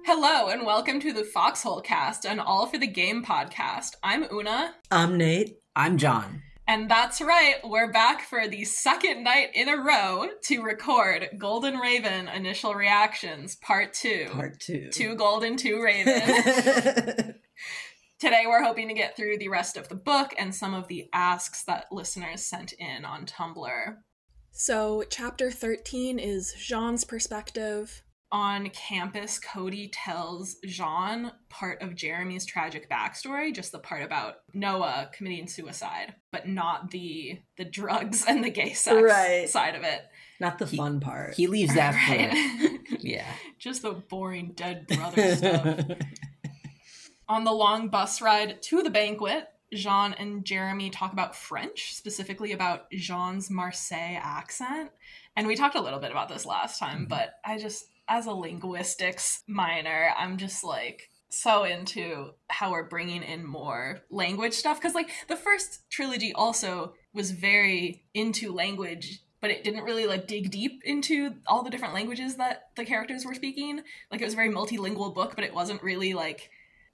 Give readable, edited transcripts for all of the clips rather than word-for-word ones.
Hello and welcome to the Foxhole Cast, an All for the Game podcast. I'm Una. I'm Nate. I'm John. And that's right, we're back for the second night in a row to record Golden Raven Initial Reactions, Part 2. Part 2. 2 Golden, 2 Raven. Today we're hoping to get through the rest of the book and some of the asks that listeners sent in on Tumblr. So, Chapter 13 is Jean's perspective. On campus, Cody tells Jean part of Jeremy's tragic backstory, just the part about Noah committing suicide, but not the drugs and the gay sex side of it. Not the fun part. He leaves that Right. for... Yeah. Just the boring dead brother stuff. On the long bus ride to the banquet, Jean and Jeremy talk about French, specifically about Jean's Marseille accent. And we talked a little bit about this last time, but I just... as a linguistics minor, I'm just like so into how we're bringing in more language stuff. Because like the first trilogy also was very into language, but it didn't really like dig deep into all the different languages that the characters were speaking. Like it was a very multilingual book, but it wasn't really like...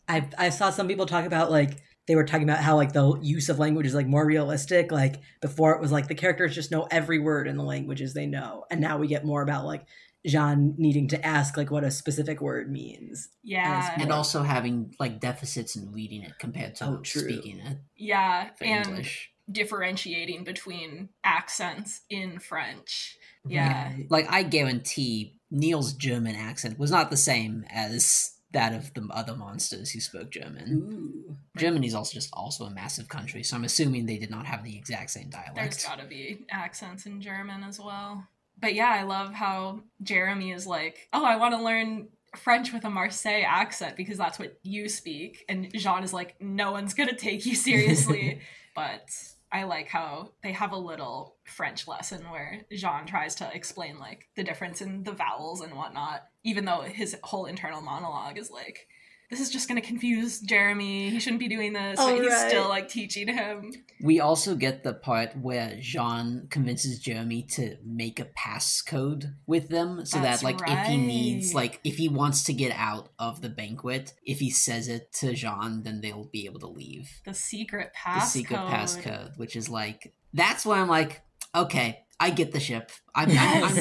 I saw some people talk about like, they were talking about how like the use of language is like more realistic. Like before it was like the characters just know every word in the languages they know. And now we get more about like Jean needing to ask like what a specific word means. Yeah. And also having like deficits in reading it compared to speaking it. Yeah. For and English. Differentiating between accents in French. Yeah. Right. Like I guarantee Neil's German accent was not the same as that of the other monsters who spoke German. Ooh. Germany is also a massive country, so I'm assuming they did not have the exact same There's dialect. gotta be accents in German as well. But yeah, I love how Jeremy is like, oh, I want to learn French with a Marseille accent because that's what you speak. And Jean is like, no one's going to take you seriously. But I like how they have a little French lesson where Jean tries to explain like the difference in the vowels and whatnot, even though his whole internal monologue is like, this is just going to confuse Jeremy. He shouldn't be doing this. But he's still like teaching him. We also get the part where Jean convinces Jeremy to make a passcode with them so That's that like right. if he needs, like if he wants to get out of the banquet, if he says it to Jean, then they'll be able to leave. The secret passcode. The secret passcode, which is like, that's where I'm like, okay, I get the ship. I'm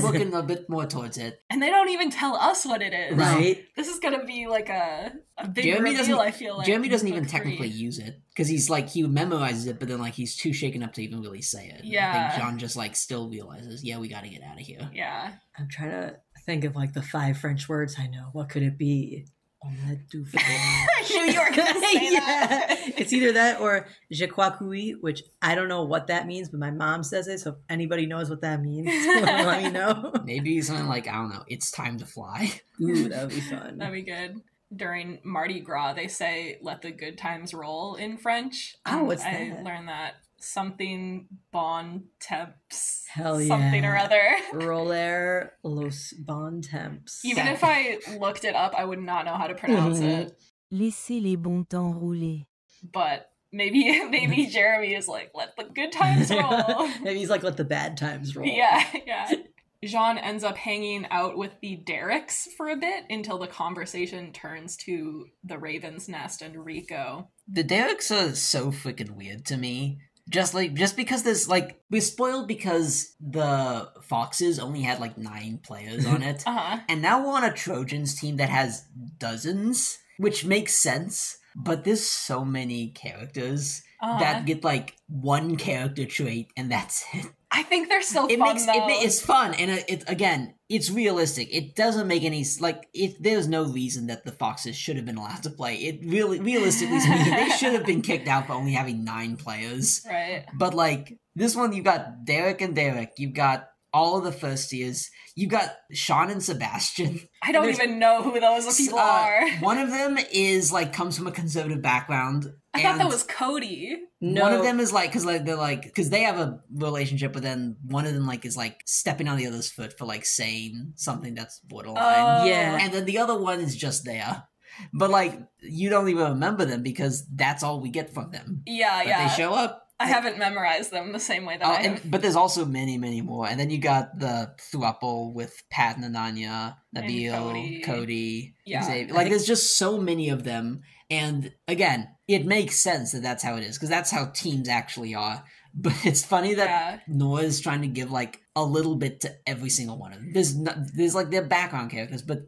looking a bit more towards it. And they don't even tell us what it is. Right. This is gonna be like a big Jeremy reveal, I feel like. Jeremy doesn't in even book technically 3. use it because he's like, he memorizes it, but then like he's too shaken up to even really say it. Yeah. I think John just like still realizes, yeah, we got to get out of here. Yeah. I'm trying to think of like the 5 French words I know. What could it be? Omelette du fromage. I knew you were gonna say that. It's either that or je crois que oui, which I don't know what that means, but my mom says it. So if anybody knows what that means, let me know. Maybe something like, I don't know, it's time to fly. Ooh, that would be fun. That'd be good. During Mardi Gras, they say "let the good times roll" in French. Oh, what's I that? learned that something bon temps. Hell yeah. Something or other. Roller los bon temps. Even if I looked it up, I would not know how to pronounce it. Laissez les bons temps rouler. But maybe Jeremy is like, let the good times roll. Maybe he's like, let the bad times roll. Yeah. Jean ends up hanging out with the Derricks for a bit until the conversation turns to the Raven's Nest and Rico. The Derricks are so freaking weird to me. Just because there's like, we're spoiled because the Foxes only had like 9 players on it. Uh-huh. And now we're on a Trojans team that has dozens, which makes sense. But there's so many characters that get like 1 character trait and that's it. I think they're so fun, though. It's fun, and it's realistic. It doesn't make any, there's no reason that the Foxes should have been allowed to play. It really, realistically speaking, they should have been kicked out for only having 9 players. Right. But, like, this one, you've got Derek and Derek, you've got all of the first years, you've got Sean and Sebastian. I don't even know who those people are. One of them is, like, comes from a conservative background. I thought that was Cody. No. One of them is like, because they have a relationship, but then one of them like is like stepping on the other's foot for like saying something that's borderline. Yeah. And then the other one is just there. But like, you don't even remember them because that's all we get from them. Yeah, But yeah. they show up I haven't memorized them the same way that I have. But there's also many, many more. And then you got the throuple with Pat and Ananya, Nabil, Cody, Yeah. Xavier. Like, there's just so many of them. And again, it makes sense that that's how it is, because that's how teams actually are. But it's funny that Noah is trying to give, like, a little bit to every single one of them. There's like, their background characters, but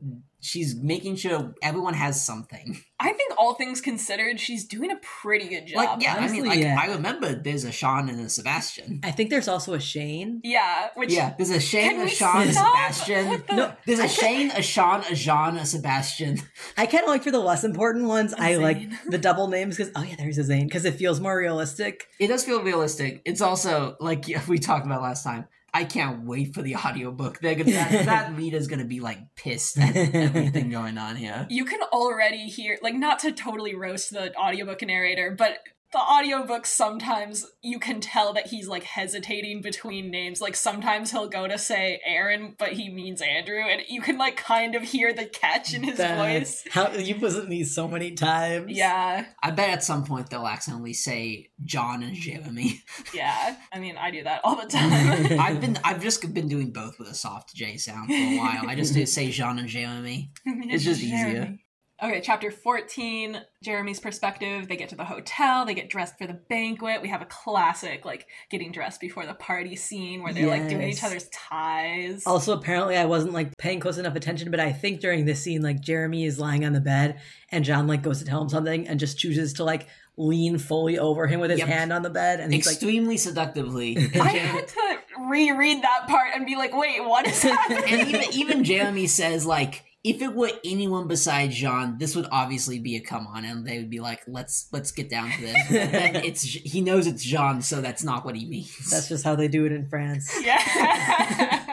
she's making sure everyone has something. I think all things considered, she's doing a pretty good job. Like, yeah, honestly, I mean, like, yeah. I remember there's a Sean and a Sebastian. I think there's also a Shane. Yeah, which Yeah, there's a Shane, Can a we Sean, a stop? Sebastian. What the- No, there's a Shane, a Sean, a Jean, a Sebastian. I kind of like for the less important ones, I like Zane. the double names because, oh yeah, there's a Zane, because it feels more realistic. It does feel realistic. It's also, like we talked about last time, I can't wait for the audiobook. They're gonna, that reader's gonna be, like, pissed at everything going on here. you can already hear, like, not to totally roast the audiobook narrator, but the audiobook, sometimes you can tell that he's, like, hesitating between names. Like, sometimes he'll go to say Aaron, but he means Andrew, and you can, like, kind of hear the catch in his voice. How you've listened to these so many times. Yeah, I bet at some point they'll accidentally say John and Jeremy. yeah. I mean, I do that all the time. I've just been doing both with a soft J sound for a while. I just do say Jean and Jeremy. It's just easier. Okay, chapter 14, Jeremy's perspective. They get to the hotel, they get dressed for the banquet. We have a classic, like, getting dressed before the party scene where they're, like, doing each Yes. other's ties. Also, apparently, I wasn't like paying close enough attention, but I think during this scene, like Jeremy is lying on the bed, and John like goes to tell him something, and just chooses to like lean fully over him with his Yep. hand on the bed, and he's like, Extremely seductively. I had to reread that part and be like, wait, what is happening? And even Jeremy says, like, if it were anyone besides Jean, this would obviously be a come on, and they would be like, let's get down to this. But then he knows it's Jean, so that's not what he means. that's just how they do it in France. Yeah.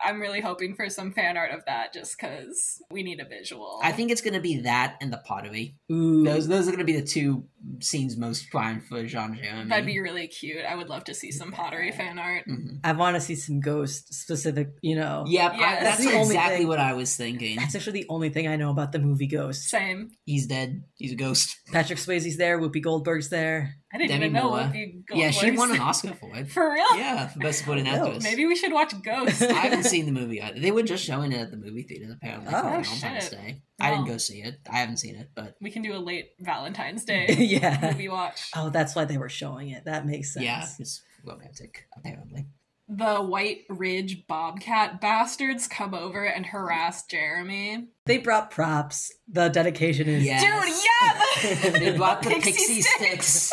I'm really hoping for some fan art of that just because we need a visual. I think it's gonna be that and the pottery. Ooh, Those are gonna be the two scenes most prime for Jean Jeremy. That'd be really cute. I would love to see some pottery fan art. Mhm. I want to see some ghost specific. Yep, Yeah, that's the only exactly thing- what I was thinking. That's actually the only thing I know about the movie Ghost. Same. He's dead. He's a ghost. Patrick Swayze's there, Whoopi Goldberg's there. I didn't Demi even know Moore. Whoopi Yeah, she Goldberg's- won an Oscar for it. For real? Yeah, for best supporting Oh, actress. Maybe we should watch Ghost. I haven't seen the movie either. They were just showing it at the movie theaters apparently for Oh, Valentine's shit. Day. I didn't Oh. go see it. I haven't seen it, but We can do a late Valentine's Day Yeah. movie watch. Oh, that's why they were showing it. That makes sense. yeah, it's romantic apparently. The White Ridge Bobcat bastards come over and harass Jeremy. They brought props. The dedication is Yeah. Dude, yeah! They brought the Pixie pixie sticks.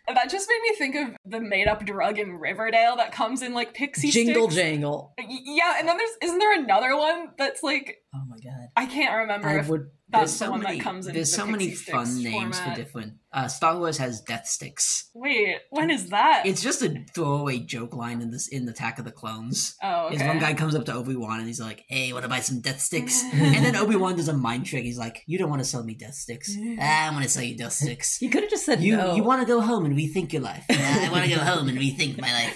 That just made me think of the made-up drug in Riverdale that comes in, like, pixie Jingle sticks. Jangle. Yeah, and then isn't there another one that's, like, Oh my god. I can't remember I if would. that's the one that comes in There's the so many pixie fun sticks names format. for different. Star Wars has Death Sticks. Wait, when is that? It's just a throwaway joke line in Attack of the Clones. Oh, Is okay. one guy comes up to Obi-Wan and he's like, "Hey, want to buy some Death Sticks?" And then Obi-Wan does a mind trick. He's like, "You don't want to sell me Death Sticks. I'm going to sell you Death Sticks." He could have just said You no. you want to go home and rethink your life. I want to go home and rethink my life.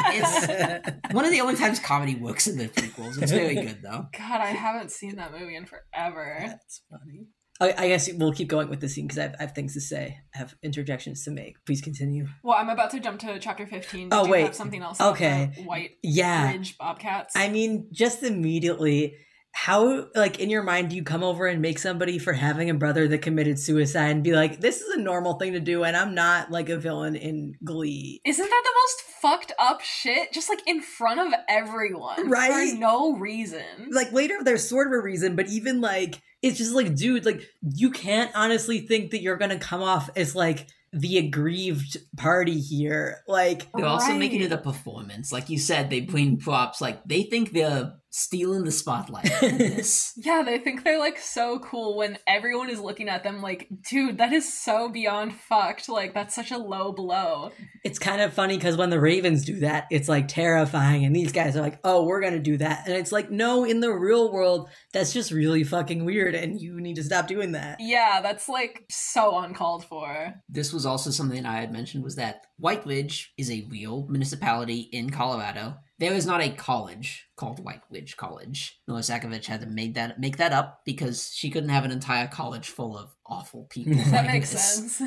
It's one of the only times comedy works in the prequels. It's very good though. God, I haven't seen that movie in forever. That's funny. I guess we'll keep going with the scene because I have things to say. I have interjections to make. Please continue. Well, I'm about to jump to chapter 15. Oh, Do you wait. have something else about Okay. the White Yeah. Ridge Bobcats? I mean, just immediately, how, like, in your mind, do you come over and make somebody for having a brother that committed suicide and be like, this is a normal thing to do, and I'm not, like, a villain in Glee? Isn't that the most fucked up shit? Just, like, in front of everyone. Right? For no reason. Like, later, there's sort of a reason, but even, like, it's just like, dude, like, you can't honestly think that you're gonna come off as, like, the aggrieved party here. Like, They're also Right. making it a performance. Like you said, they bring props. Like they think they're stealing the spotlight in this. Yeah, they think they're, like, so cool when everyone is looking at them like, dude, that is so beyond fucked. Like, that's such a low blow. it's kind of funny because when the Ravens do that, it's, like, terrifying, and these guys are like, oh, we're gonna do that. And it's like, no, in the real world, that's just really fucking weird, and you need to stop doing that. Yeah, that's, like, so uncalled for. This was also something I had mentioned was that White Ridge is a real municipality in Colorado. There is not a college called White Ridge College. Noah Sakovich had to make that up because she couldn't have an entire college full of awful people. That like makes this. sense.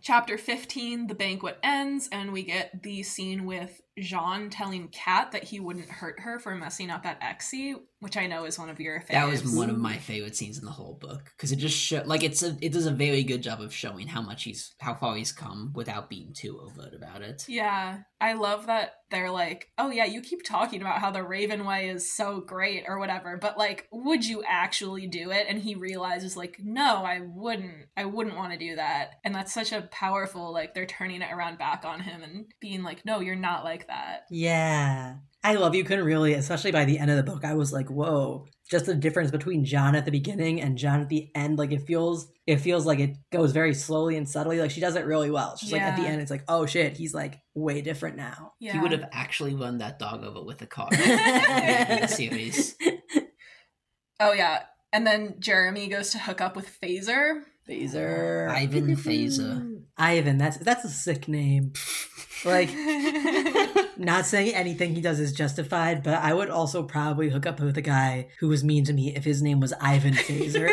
Chapter 15, the banquet ends, and we get the scene with Jean telling Kat that he wouldn't hurt her for messing up at Exie, which I know is one of your faves. That was one of my favorite scenes in the whole book because it just it does a very good job of showing how far he's come without being too overt about it. Yeah, I love that they're like, oh yeah, you keep talking about how the Raven Way is so great or whatever, but like, would you actually do it? And he realizes like, no, I wouldn't want to do that. And that's such a powerful, like, they're turning it around back on him and being like, no, you're not like that. Yeah. I love you couldn't really, especially by the end of the book, I was like, whoa. Just the difference between John at the beginning and John at the end, like it feels like it goes very slowly and subtly. Like she does it really well. It's just like at the end, it's like, oh shit, he's like way different now. Yeah. He would have actually run that dog over with a car in the series. Oh yeah. And then Jeremy goes to hook up with Phaser. Ivan Phaser. Ivan, that's a sick name. Like, not saying anything he does is justified, but I would also probably hook up with a guy who was mean to me if his name was Ivan Phaser.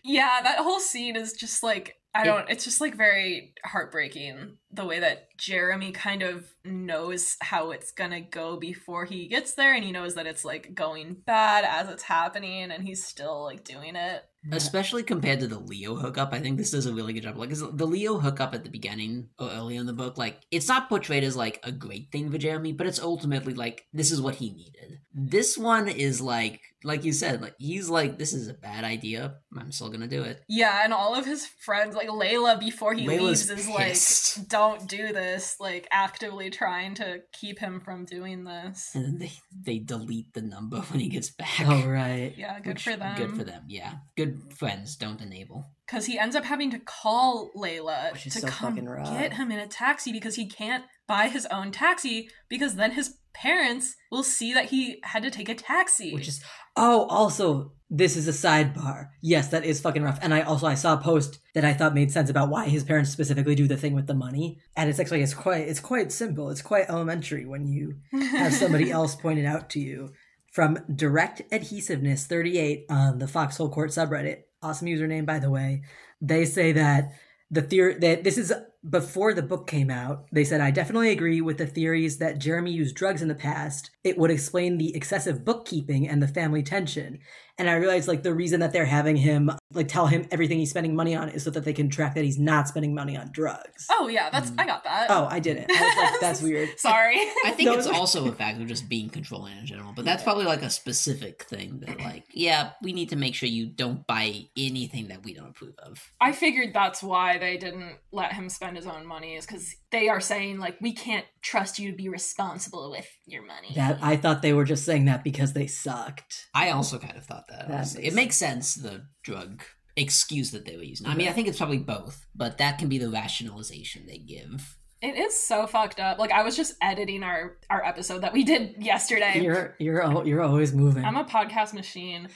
Yeah, that whole scene is just like, it's just like very heartbreaking the way that Jeremy kind of knows how it's gonna go before he gets there, and he knows that it's like going bad as it's happening, and he's still like doing it. Especially compared to the Leo hookup, I think this does a really good job. Like, 'cause the Leo hookup at the beginning or early in the book, like, it's not portrayed as like a great thing for Jeremy, but it's ultimately like this is what he needed. This one is like you said, like he's like, this is a bad idea. I'm still gonna do it. Yeah, and all of his friends, like Layla, before he Layla's leaves, is pissed. like, don't do this, like actively trying to keep him from doing this. And then they delete the number when he gets back. Oh, right. Yeah, good Which- for them. Good for them, yeah. Good friends don't enable. Because he ends up having to call Layla Which is to so come fucking rough. get him in a taxi because he can't buy his own taxi because then his parents will see that he had to take a taxi. Which is, also, this is a sidebar. Yes, that is fucking rough. And I saw a post that I thought made sense about why his parents specifically do the thing with the money. And it's actually, it's quite simple. It's quite elementary when you have somebody else point it out to you. From Direct Adhesiveness 38 on the Foxhole Court subreddit, awesome username, by the way, they say that the theory that this is before the book came out. They said, I definitely agree with the theories that Jeremy used drugs in the past. It would explain the excessive bookkeeping and the family tension. And I realized, like, the reason that they're having him, like, tell him everything he's spending money on is so that they can track that he's not spending money on drugs. Oh, yeah, I got that. Oh, I didn't. I was like, that's weird. Sorry. I think No, it's it's- also a fact of just being controlling in general, but that's probably like a specific thing that, like, yeah, we need to make sure you don't buy anything that we don't approve of. I figured that's why they didn't let him spend his own money, is because they are saying, like, we can't trust you to be responsible with your money. That I thought they were just saying that because they sucked. I also kind of thought that. That honestly. makes It makes sense, the drug excuse that they were using. I mean, I think it's probably both, but that can be the rationalization they give. It is so fucked up. Like, I was just editing our episode that we did yesterday. You're always moving. I'm a podcast machine,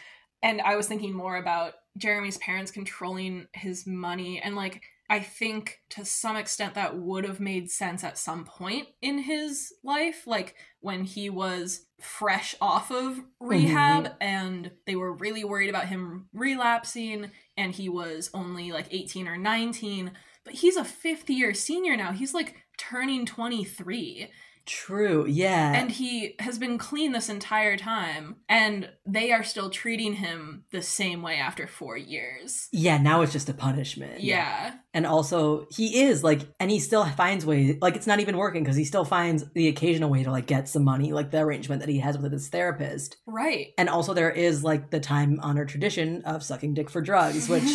and I was thinking more about Jeremy's parents controlling his money, and like, I think to some extent that would have made sense at some point in his life, like when he was fresh off of rehab and they were really worried about him relapsing, and he was only like 18 or 19, but he's a fifth year senior now. He's like turning 23. True, yeah. And he has been clean this entire time, and they are still treating him the same way after 4 years. Yeah, now it's just a punishment. Yeah. And also, he is, like, and he still finds ways, like, it's not even working because he still finds the occasional way to, like, get some money, like the arrangement that he has with his therapist. Right. And also there is, like, the time-honored tradition of sucking dick for drugs, which,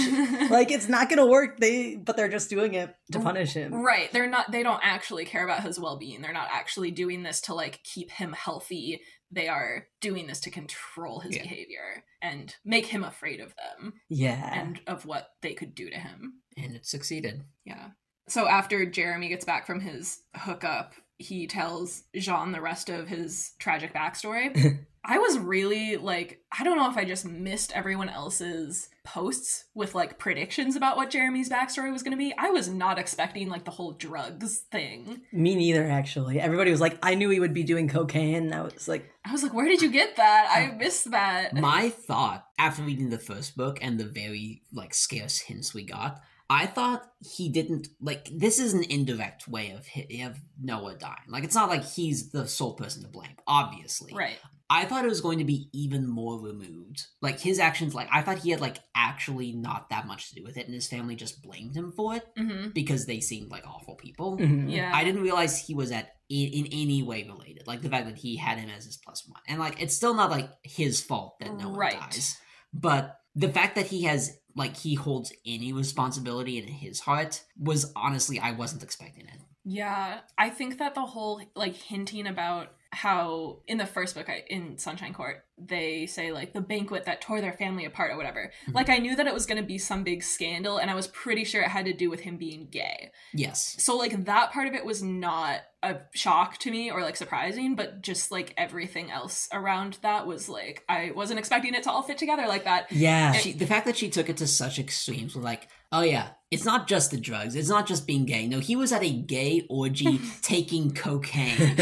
like, it's not gonna work, but they're just doing it to punish him. Right. They don't actually care about his well-being. They're not actually doing this to, like, keep him healthy. They are doing this to control his behavior and make him afraid of them. Yeah. And of what they could do to him. And it succeeded. Yeah. So after Jeremy gets back from his hookup, he tells Jean the rest of his tragic backstory. I was really, like, I don't know if I just missed everyone else's posts with, like, predictions about what Jeremy's backstory was going to be. I was not expecting, like, the whole drugs thing. Me neither, actually. Everybody was like, I knew he would be doing cocaine. And I was like, where did you get that? I missed that. My thought, after reading the first book and the very, like, scarce hints we got, I thought he didn't, like, this is an indirect way of Noah dying. Like, it's not like he's the sole person to blame, obviously. Right. I thought it was going to be even more removed. Like, his actions, like, I thought he had, like, actually not that much to do with it, and his family just blamed him for it because they seemed like awful people. Yeah. I didn't realize he was in any way related. Like, the fact that he had him as his +1. And, like, it's still not, like, his fault that Noah dies. But the fact that he has, like, he holds any responsibility in his heart was, honestly, I wasn't expecting it. Yeah, I think that the whole, like, hinting about how in the first book, in Sunshine Court, they say, like, the banquet that tore their family apart or whatever. Like, I knew that it was going to be some big scandal, and I was pretty sure it had to do with him being gay. Yes. So, like, that part of it was not a shock to me or, like, surprising, but just, like, everything else around that was, like, I wasn't expecting it to all fit together like that. Yeah. The fact that she took it to such extremes was like, oh yeah, it's not just the drugs, it's not just being gay. No, he was at a gay orgy taking cocaine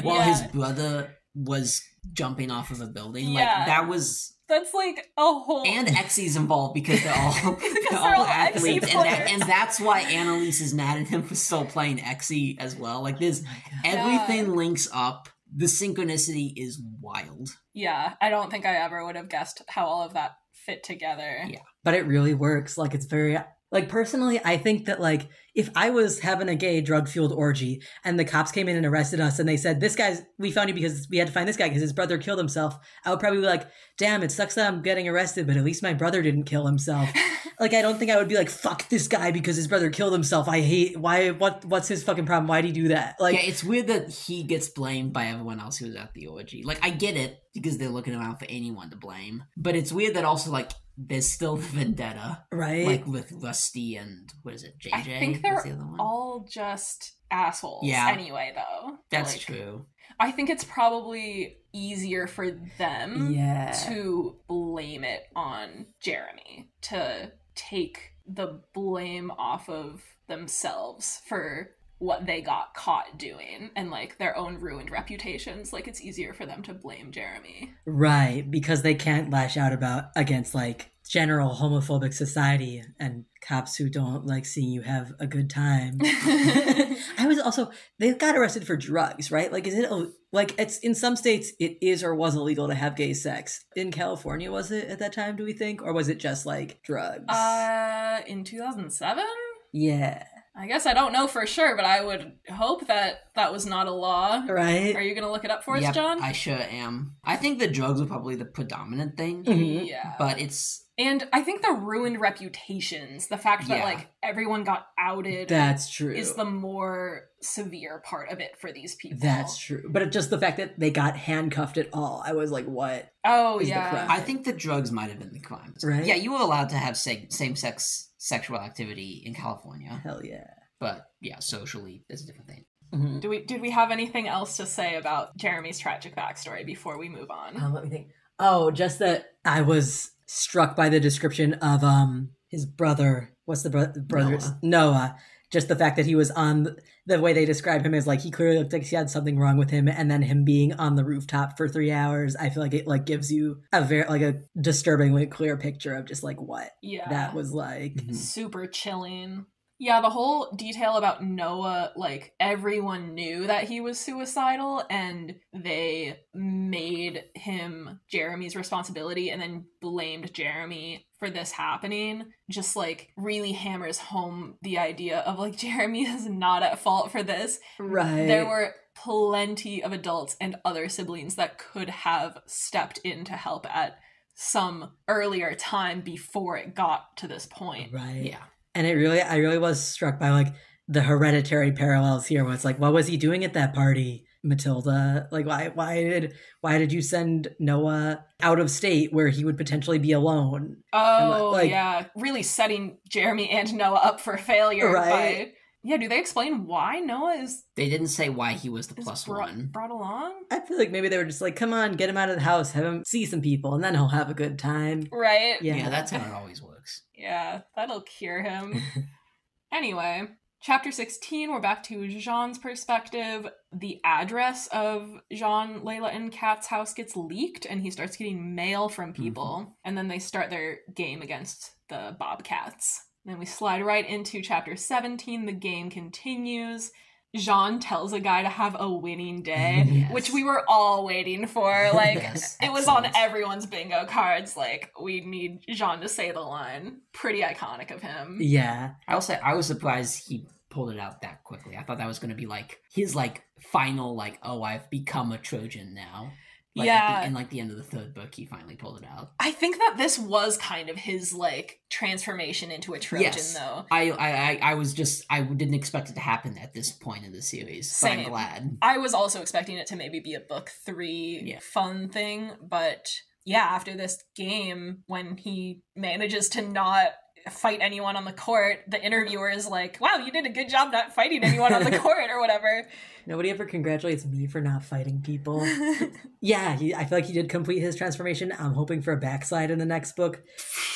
while his brother was jumping off of a building. Yeah. Like, that was... That's, like, a whole... And Exy's involved because they're all, they're all athletes. Exy And that's why Annalise is mad at him for still playing Exy as well. Like, there's... everything links up. The synchronicity is wild. Yeah, I don't think I ever would have guessed how all of that fit together. Yeah. But it really works. Like, it's very, like, personally, I think that, like, if I was having a gay drug-fueled orgy and the cops came in and arrested us and they said, we found you because we had to find this guy because his brother killed himself, I would probably be like, damn, it sucks that I'm getting arrested, but at least my brother didn't kill himself. Like, I don't think I would be like, fuck this guy because his brother killed himself. What's his fucking problem? Why'd he do that? Like, yeah, it's weird that he gets blamed by everyone else who was at the orgy. Like, I get it because they're looking around for anyone to blame, but it's weird that also, like, there's still vendetta, right? Like with Rusty and what is it, JJ? I think they're all just assholes. Yeah. Anyway, though, that's like, true. I think it's probably easier for them to blame it on Jeremy, to take the blame off of themselves for what they got caught doing and, like, their own ruined reputations. Like, it's easier for them to blame Jeremy. Right, because they can't lash out against, like, general homophobic society and cops who don't like seeing you have a good time. They got arrested for drugs, right? Like, is it, like, it's in some states it is or was illegal to have gay sex. In California, was it at that time, do we think? Or was it just, like, drugs? In 2007? Yeah. I guess I don't know for sure, but I would hope that that was not a law. Right. Are you going to look it up for us, John? I sure am. I think the drugs are probably the predominant thing. Mm-hmm. Yeah. But it's... And I think the ruined reputations, the fact that, like, everyone got outed... That's true. ...is the more severe part of it for these people. That's true. But it's just the fact that they got handcuffed at all. I was like, what? Oh, is the yeah. crime? I think the drugs might have been the crime. Right? Yeah, you were allowed to have same-sex sexual activity in California. Hell yeah. But, yeah, socially, it's a different thing. Mm-hmm. Did we have anything else to say about Jeremy's tragic backstory before we move on? Let me think. Oh, just that I was struck by the description of his brother. What's the brother's? Noah. Just the fact that he was on the way they describe him as, like, he clearly looked like he had something wrong with him, and then him being on the rooftop for 3 hours. I feel like it, like, gives you a disturbingly clear picture of just, like, what that was like. Super chilling. Yeah, the whole detail about Noah, like, everyone knew that he was suicidal and they made him Jeremy's responsibility and then blamed Jeremy for this happening, just, like, really hammers home the idea of, like, Jeremy is not at fault for this. Right. There were plenty of adults and other siblings that could have stepped in to help at some earlier time before it got to this point. Right. Yeah. And I really was struck by, like, the hereditary parallels here, where it's like, what was he doing at that party, Matilda? Like, why did you send Noah out of state where he would potentially be alone? Oh, like, yeah. Really setting Jeremy and Noah up for failure. Right. Yeah, do they explain why Noah is... They didn't say why he was the +1. Brought along? I feel like maybe they were just like, come on, get him out of the house, have him see some people, and then he'll have a good time. Right? Yeah, that's how it always works. Yeah, that'll cure him. Anyway, chapter 16, we're back to Jean's perspective. The address of Jean, Layla, and Kat's house gets leaked, and he starts getting mail from people. And then they start their game against the Bobcats. Then we slide right into chapter 17. The game continues. Jean tells a guy to have a winning day, Yes. which we were all waiting for. Like, Yes, it was on excellent. everyone's bingo cards. Like, we need Jean to say the line. Pretty iconic of him. Yeah. I will say I was surprised he pulled it out that quickly. I thought that was going to be like his like final like, oh, I've become a Trojan now. Like, Yeah. in like the end of the third book, he finally pulled it out. I think that this was kind of his, like, transformation into a Trojan, Yes. though. I was just I didn't expect it to happen at this point in the series. But Same. I'm glad. I was also expecting it to maybe be a book 3 Yeah. fun thing, but yeah, after this game, when he manages to not fight anyone on the court, the interviewer is like, wow, you did a good job not fighting anyone on the court or whatever. Nobody ever congratulates me for not fighting people. Yeah, I feel like he did complete his transformation. I'm hoping for a backslide in the next book.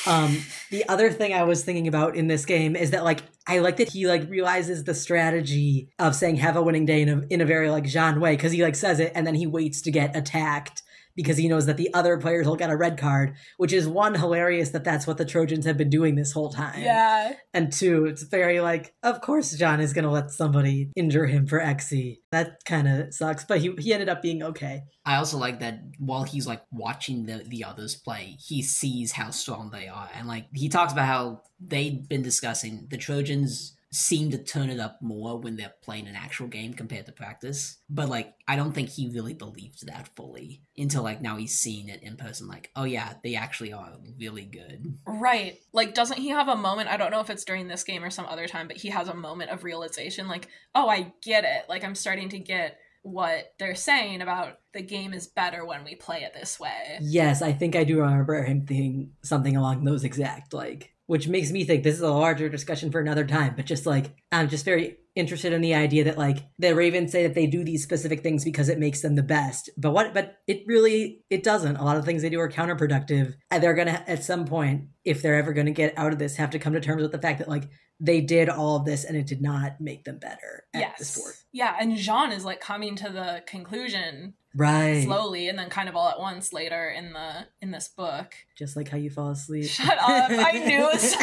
The other thing I was thinking about in this game is that, like, I like that he, like, realizes the strategy of saying have a winning day in a very, like, Jean way, because he, like, says it and then he waits to get attacked because he knows that the other players will get a red card, which is, one, hilarious that that's what the Trojans have been doing this whole time. Yeah. And two, it's very like, of course John is going to let somebody injure him for XE. That kind of sucks, but he ended up being okay. I also like that while he's like watching the others play, he sees how strong they are. And like he talks about how they've been discussing the Trojans seem to turn it up more when they're playing an actual game compared to practice. But like I don't think he really believed that fully until like now he's seeing it in person, like, oh yeah, they actually are really good. Right. Like, doesn't he have a moment? I don't know if it's during this game or some other time, but he has a moment of realization, like, oh, I get it. Like, I'm starting to get what they're saying about the game is better when we play it this way. Yes, I think I do remember him thinking something along those exact, like, which makes me think this is a larger discussion for another time, but just like, I'm just very interested in the idea that like the Ravens say that they do these specific things because it makes them the best, but it doesn't. A lot of things they do are counterproductive, and they're gonna at some point, if they're ever gonna get out of this, have to come to terms with the fact that like they did all of this and it did not make them better at the sport. Yeah, and Jean is like coming to the conclusion Right. slowly and then kind of all at once later in this book. Just like how you fall asleep. Shut up. I knew it was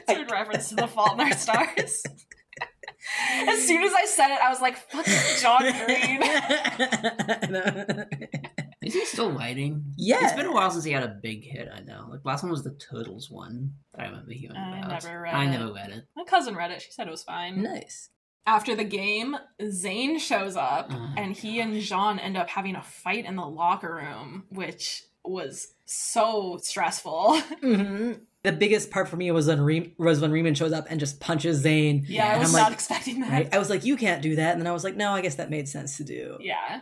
it's in reference to The Fault in Our Stars. As soon as I said it, I was like, fucking John Green. Is he still writing? Yeah. It's been a while since he had a big hit, I know. Like last one was the Turtles one that I remember hearing about. I never read it. My cousin read it. She said it was fine. Nice. After the game, Zane shows up and he and Jean end up having a fight in the locker room, which was so stressful. Mm-hmm. The biggest part for me was when Riemann shows up and just punches Zane. Yeah, I and was I'm not like, expecting that. right? I was like, you can't do that. And then I was like, no, I guess that made sense to do. Yeah.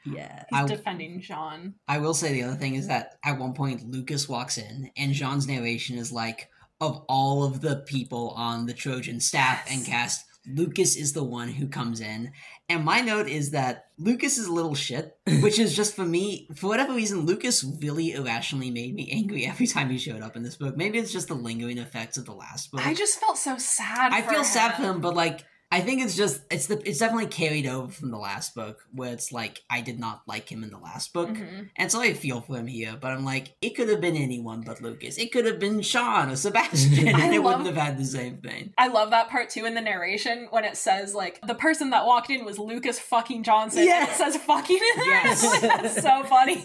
Yeah. He's defending Jean. I will say the other thing is that at one point Lucas walks in and Jean's narration is like, of all of the people on the Trojan staff and cast, Lucas is the one who comes in. And my note is that Lucas is a little shit, which is just for me, for whatever reason, Lucas really irrationally made me angry every time he showed up in this book. Maybe it's just the lingering effects of the last book. I just felt so sad I for feel him. sad for him, but like, I think it's just, it's definitely carried over from the last book, where it's like, I did not like him in the last book. Mhm. And so I feel for him here, but I'm like, it could have been anyone but Lucas. It could have been Sean or Sebastian, and it wouldn't have had the same thing. I love that part too in the narration when it says like the person that walked in was Lucas fucking Johnson. Yeah. And it says fucking in there. Yes. That's so funny.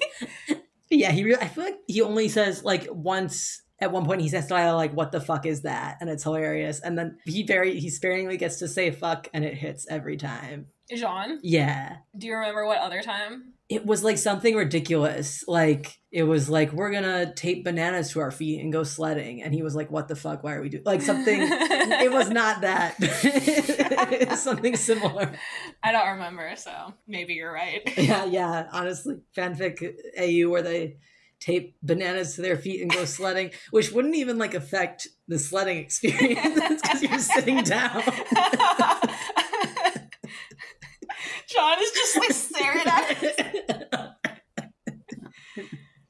Yeah, I feel like he only says like once. At one point, he says to Lila, like, what the fuck is that? And it's hilarious. And then he sparingly gets to say fuck, and it hits every time. Jean, Yeah. do you remember what other time? It was like something ridiculous. Like, it was like, we're gonna tape bananas to our feet and go sledding. And he was like, what the fuck? Why are we doing like something? It was not that. It was something similar. I don't remember, so maybe you're right. Yeah, honestly. Fanfic AU where they tape bananas to their feet and go sledding, which wouldn't even like affect the sledding experience because you're sitting down. John is just like staring at it.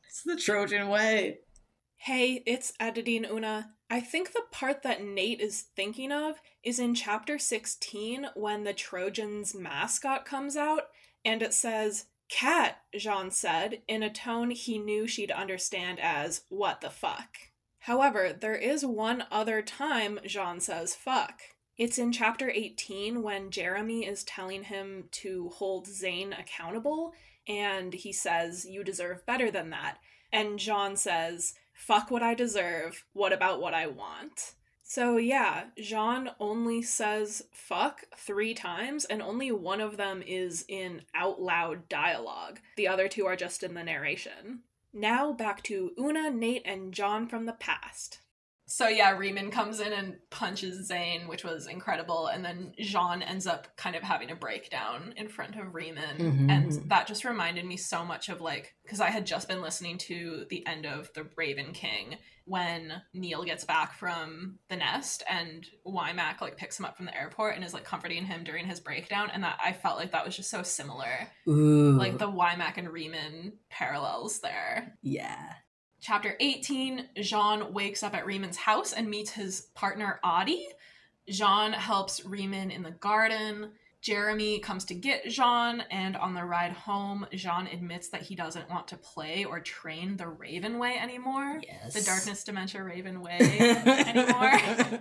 It's the Trojan way. Hey, it's Editing Una. I think the part that Nate is thinking of is in chapter 16 when the Trojans' mascot comes out and it says, "Cat," Jean said, in a tone he knew she'd understand as, "What the fuck?" However, there is one other time Jean says fuck. It's in chapter 18 when Jeremy is telling him to hold Zane accountable, and he says, "You deserve better than that." And Jean says, "Fuck what I deserve, what about what I want?" So yeah, Jean only says fuck 3 times, and only one of them is in out loud dialogue. The other 2 are just in the narration. Now back to Una, Nate, and John from the past. So yeah, Riemann comes in and punches Zane, which was incredible, and then Jean ends up kind of having a breakdown in front of Riemann, and that just reminded me so much of, like, because I had just been listening to the end of The Raven King when Neil gets back from the nest and Wymack, like, picks him up from the airport and is, like, comforting him during his breakdown, and that I felt like that was just so similar. Ooh. Like, the Wymack and Riemann parallels there. Yeah. Chapter 18, Jean wakes up at Riemann's house and meets his partner Adi. Jean helps Riemann in the garden. Jeremy comes to get Jean, and on the ride home, Jean admits that he doesn't want to play or train the Raven Way anymore. Yes. The Darkness Dementia Raven Way anymore.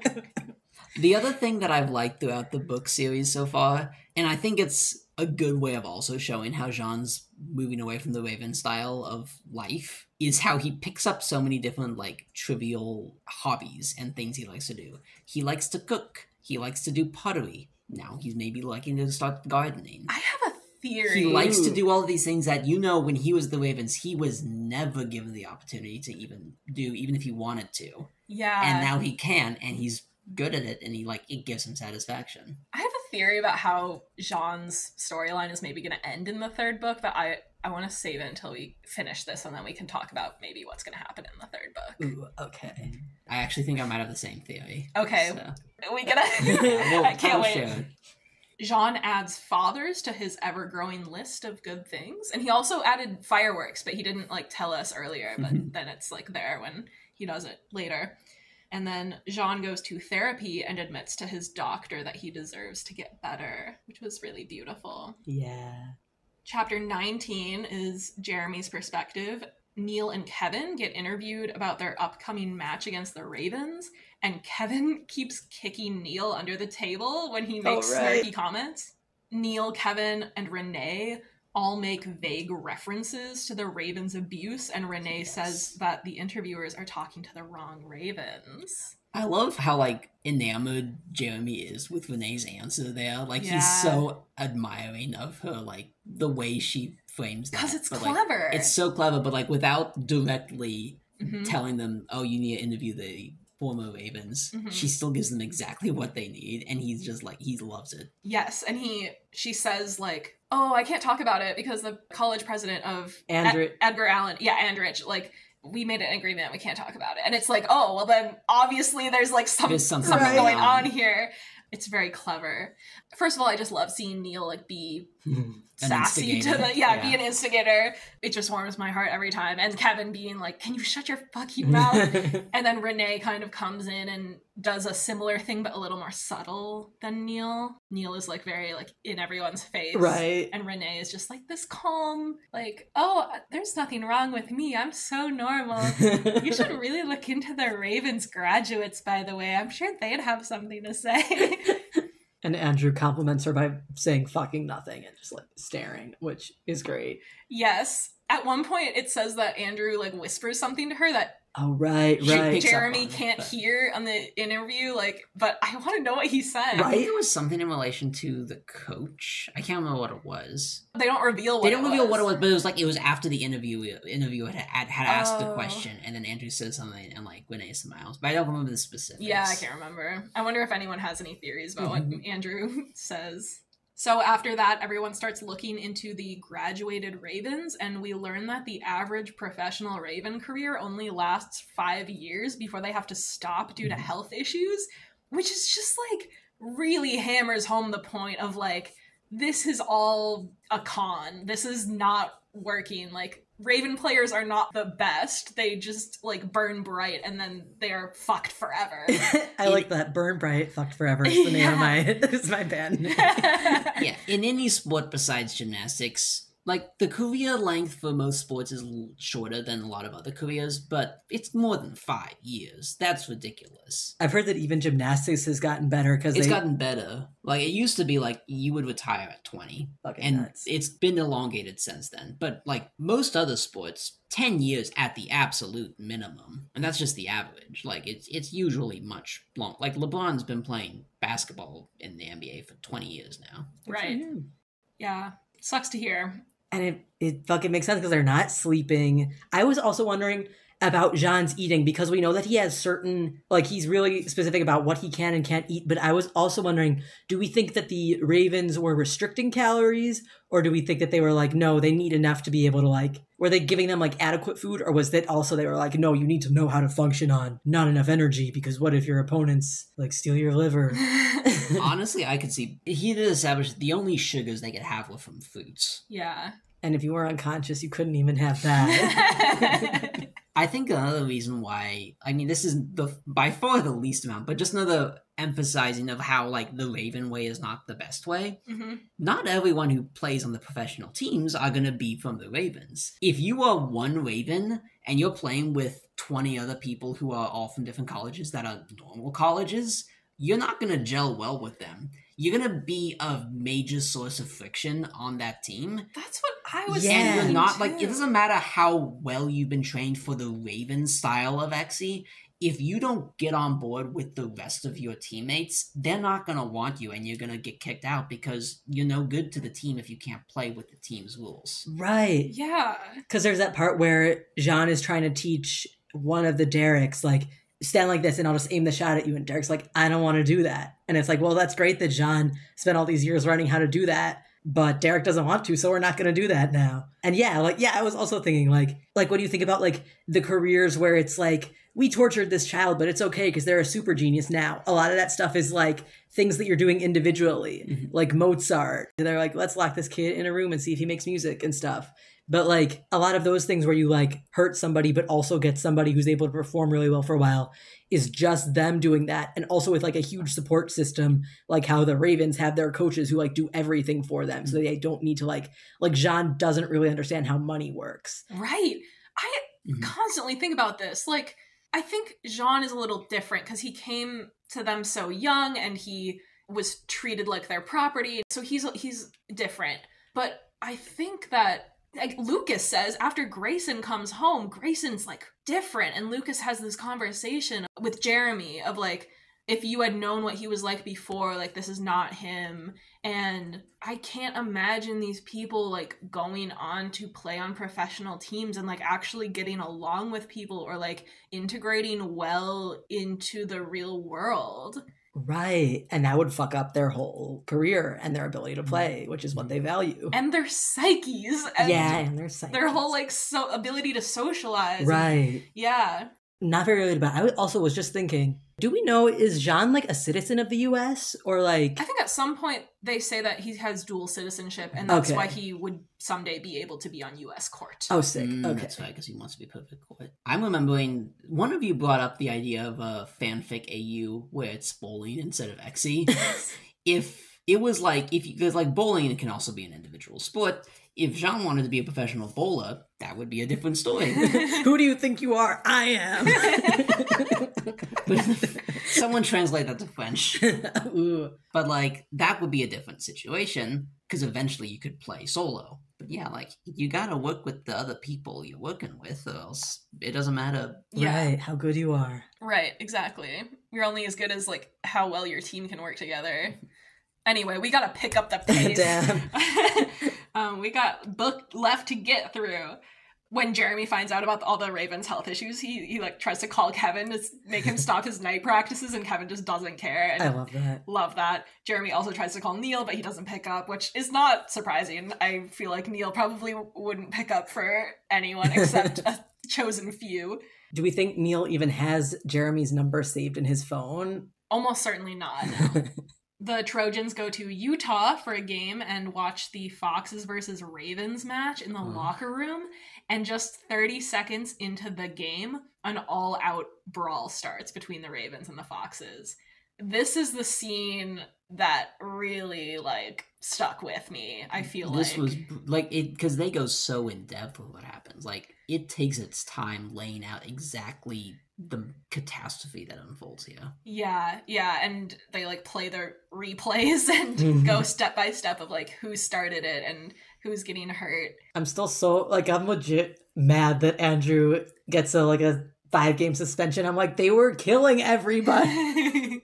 The other thing that I've liked throughout the book series so far, and I think it's a good way of also showing how Jean's moving away from the Raven style of life, is how he picks up so many different, like, trivial hobbies and things he likes to do. He likes to cook. He likes to do pottery. Now he's maybe liking to start gardening. I have a theory. He likes to do all of these things that, you know, when he was the Ravens, he was never given the opportunity to even do, even if he wanted to. Yeah. And now he can, and he's good at it, and it gives him satisfaction. I have a theory about how Jean's storyline is maybe going to end in the 3rd book, but I want to save it until we finish this, and then we can talk about maybe what's going to happen in the 3rd book. Ooh, okay. I actually think I might have the same theory. Okay. So. We gonna We'll- I can't I'll wait. share it. Jean adds fathers to his ever-growing list of good things, and he also added fireworks, but he didn't, like, tell us earlier, but then it's, like, there when he does it later. And then Jean goes to therapy and admits to his doctor that he deserves to get better, which was really beautiful. Yeah. Chapter 19 is Jeremy's perspective. Neil and Kevin get interviewed about their upcoming match against the Ravens, and Kevin keeps kicking Neil under the table when he makes right. snarky comments. Neil, Kevin, and Renee all make vague references to the Ravens' abuse, and Renee says that the interviewers are talking to the wrong Ravens. I love how, like, enamored Jeremy is with Renee's answer there. Like, Yeah. he's so admiring of her, like, the way she frames that. Because it's But, like, clever. it's so clever, but, like, without directly Mhm. telling them, oh, you need to interview the former Ravens, Mhm. she still gives them exactly what they need, and he's just, like, he loves it. Yes, and she says, like, oh, I can't talk about it because the college president of Andrich. Edgar Allan, Andrich, like, we made an agreement, we can't talk about it. And it's like, oh, well then obviously there's like There's something something going on. on here. It's very clever. First of all, I just love seeing Neil like be An sassy to instigator. the be an instigator. It just warms my heart every time. And Kevin being like, can you shut your fucking mouth? And then Renee kind of comes in and does a similar thing but a little more subtle than Neil. Neil is like very like in everyone's face. Right. And Renee is just like this calm, like, oh, there's nothing wrong with me. I'm so normal. You should really look into the Ravens graduates, by the way. I'm sure they'd have something to say. And Andrew compliments her by saying fucking nothing and just like staring, which is great. Yes. At one point, it says that Andrew like whispers something to her that Oh, right, She right. picks up Jeremy on it, can't but- hear on the interview. Like, but I want to know what he said. I think it was something in relation to the coach. I can't remember what it was. They don't reveal what They don't it reveal was. what it was, but it was like it was after the interviewer had asked the Oh. question, and then Andrew says something, and like Renee smiles, but I don't remember the specifics. Yeah, I can't remember. I wonder if anyone has any theories about what Andrew says. So after that, everyone starts looking into the graduated Ravens, and we learn that the average professional Raven career only lasts 5 years before they have to stop due to health issues, which is just like really hammers home the point of like, this is all a con. This is not working. Like, Raven players are not the best. They just like burn bright and then they're fucked forever. I like that. Burn Bright, Fucked Forever is the name of my is my band. Yeah, in any sport besides gymnastics, Like, the career length for most sports is shorter than a lot of other careers, but it's more than 5 years. That's ridiculous. I've heard that even gymnastics has gotten better because It's gotten better. Like, it used to be like you would retire at 20. fucking And nuts. it's been elongated since then. But, like, most other sports, 10 years at the absolute minimum. And that's just the average. Like, it's usually much long. Like, LeBron's been playing basketball in the NBA for 20 years now. Right. Yeah. Sucks to hear. And it fucking makes sense because they're not sleeping. I was also wondering about Jean's eating because we know that he has certain, like, he's really specific about what he can and can't eat. But I was also wondering, do we think that the Ravens were restricting calories, or do we think that they were like, no, they need enough to be able to, like, were they giving them like adequate food, or was that also they were like, no, you need to know how to function on not enough energy because what if your opponents like steal your liver? Honestly, I could see he did establish the only sugars they could have were from fruits. Yeah. And if you were unconscious, you couldn't even have that. I think another reason why, I mean, this is by far the least amount, but just another emphasizing of how, like, the Raven way is not the best way. Mm-hmm. Not everyone who plays on the professional teams are going to be from the Ravens. If you are one Raven and you're playing with 20 other people who are all from different colleges that are normal colleges, you're not going to gel well with them. You're going to be a major source of friction on that team. That's what I was Yeah. And thinking, you're not, too. like, it doesn't matter how well you've been trained for the Raven style of XE. If you don't get on board with the rest of your teammates, they're not going to want you and you're going to get kicked out because you're no good to the team if you can't play with the team's rules. Right. Yeah. Because there's that part where Jean is trying to teach one of the Derricks, like, stand like this and I'll just aim the shot at you. And Derek's like, I don't want to do that. And it's like, well, that's great that Jean spent all these years learning how to do that, but Derek doesn't want to, so we're not going to do that now. And yeah, I was also thinking, like, what do you think about, like, the careers where it's like, we tortured this child, but it's okay because they're a super genius now. A lot of that stuff is, like, things that you're doing individually, like Mozart. They're like, let's lock this kid in a room and see if he makes music and stuff. But, like, a lot of those things where you, like, hurt somebody but also get somebody who's able to perform really well for a while is just them doing that. And also with, like, a huge support system, like how the Ravens have their coaches who, like, do everything for them. So they don't need to, like Jean doesn't really understand how money works. Right. I Mhm. constantly think about this. Like, I think Jean is a little different because he came to them so young and he was treated like their property. So he's different. But I think that, like Lucas says, after Grayson comes home, Grayson's like different. And Lucas has this conversation with Jeremy of like, if you had known what he was like before, like, this is not him. And I can't imagine these people like going on to play on professional teams and like actually getting along with people or like integrating well into the real world. Right. And that would fuck up their whole career and their ability to play, which is what they value. And their psyches. And and their psyches. their whole like ability to socialize. Right. Yeah. Not very related, but I also was just thinking, do we know, is Jean like a citizen of the US or like... I think at some point they say that he has dual citizenship and that's Okay. why he would someday be able to be on US court. Oh, sick. Okay. That's right, because he wants to be perfect court. I'm remembering one of you brought up the idea of a fanfic AU where it's bowling instead of XE. If it was like, because like bowling can also be an individual sport. If Jean wanted to be a professional bowler, that would be a different story. Who do you think you are? I Someone translate that to French. am. Ooh. But like that would be a different situation because eventually you could play solo. But yeah, like you gotta work with the other people you're working with, or else it doesn't matter. Yeah. Right. How good you are. Right, exactly. You're only as good as like how well your team can work together. Anyway, we gotta pick up the pace. Damn. We got book left to get through. When Jeremy finds out about all the Ravens' health issues, he like tries to call Kevin to make him stop his night practices, and Kevin just doesn't care. And I love that. love that. Jeremy also tries to call Neil, but he doesn't pick up, which is not surprising. I feel like Neil probably wouldn't pick up for anyone except a chosen few. Do we think Neil even has Jeremy's number saved in his phone? Almost certainly not. The Trojans go to Utah for a game and watch the Foxes versus Ravens match in the locker room. And just 30 seconds into the game, an all-out brawl starts between the Ravens and the Foxes. this is the scene that really like stuck with me. I feel this was like it because they go so in depth with what happens. Like it takes its time laying out exactly the catastrophe that unfolds here. Yeah, and they like play their replays and go step by step of like who started it and who's getting hurt. I'm still so like I'm legit mad that Andrew gets a 5-game suspension. I'm like, they were killing everybody.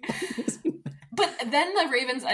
But then the Ravens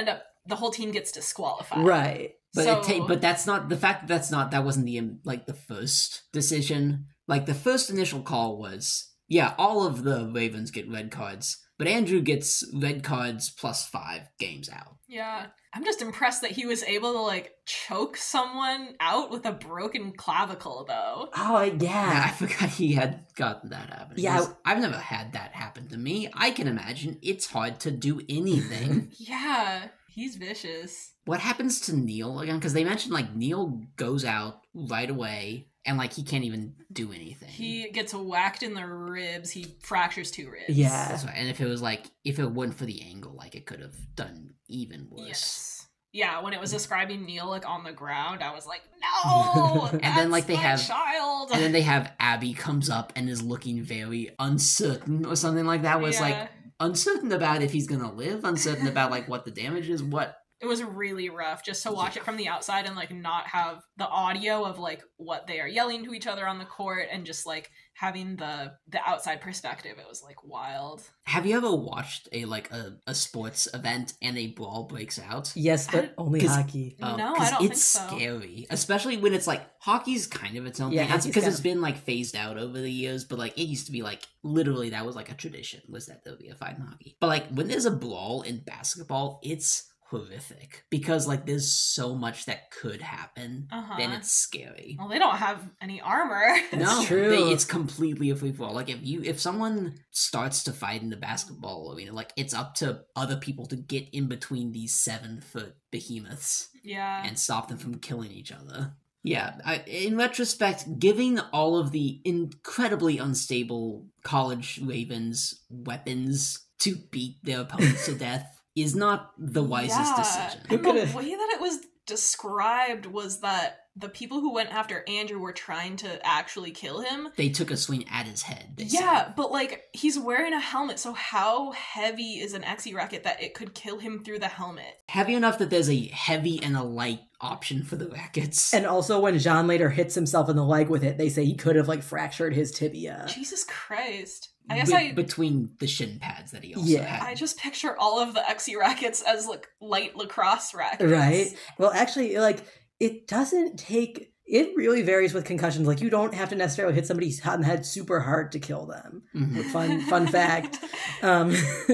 the whole team gets disqualified. Right. But but that's not the fact that wasn't the first decision. Like the first initial call was, yeah, all of the Ravens get red cards, but Andrew gets red cards plus 5 games out. Yeah. I'm just impressed that he was able to like choke someone out with a broken clavicle though. Oh Yeah, I yeah. forgot he had gotten that happen. Yeah. 'Cause I've never had that happen to me. I can imagine it's hard to do anything. Yeah, he's vicious. What happens to Neil again? Because they mentioned like Neil goes out right away and like he can't even do anything. He gets whacked in the ribs. He fractures 2 ribs. Yeah. That's right. And if it weren't for the angle, like it could have done even worse. Yes. Yeah, when it was describing Neil like on the ground, I was like, no, And then, like, they my have- child. And then they have Abby comes up and is looking very uncertain or something like that. Was like Yeah. uncertain about if he's gonna live, uncertain about like what the damage is, what. It was really rough just to watch it from the outside and like not have the audio of like what they are yelling to each other on the court and just like having the outside perspective. It was like wild. Have you ever watched a sports event and a brawl breaks out? Yes, but only 'Cause- hockey. No, I 'cause don't think it's so. scary, especially when it's like hockey's kind of its own Yeah, thing. That's hockey's because kind it's been like phased out over the years, but like it used to be like literally that was like a tradition was that there would be a fight in hockey. But like when there's a brawl in basketball, it's horrific because like there's so much that could happen. Uh-huh. Then it's scary. Well, they don't have any armor. That's true. It's completely a free for all. Like if someone starts to fight in the basketball arena, like it's up to other people to get in between these 7-foot behemoths Yeah. and stop them from killing each other. Yeah, in retrospect, giving all of the incredibly unstable college Ravens weapons to beat their opponents to death is not the wisest decision. Who And the could've- way that it was described was that the people who went after Andrew were trying to actually kill him. They took a swing at his head. They Yeah, said. but like he's wearing a helmet, so how heavy is an Exi racket that it could kill him through the helmet? Heavy enough that there's a heavy and a light option for the rackets. And also when Jean later hits himself in the leg with it, they say he could have like fractured his tibia. Jesus Christ. I guess between the shin pads that he also Yeah. had. I just picture all of the Exi rackets as like light lacrosse rackets. Right? Well, actually, like, it doesn't take. It really varies with concussions. Like, you don't have to necessarily hit somebody on the head super hard to kill them. Mhm. Fun fact.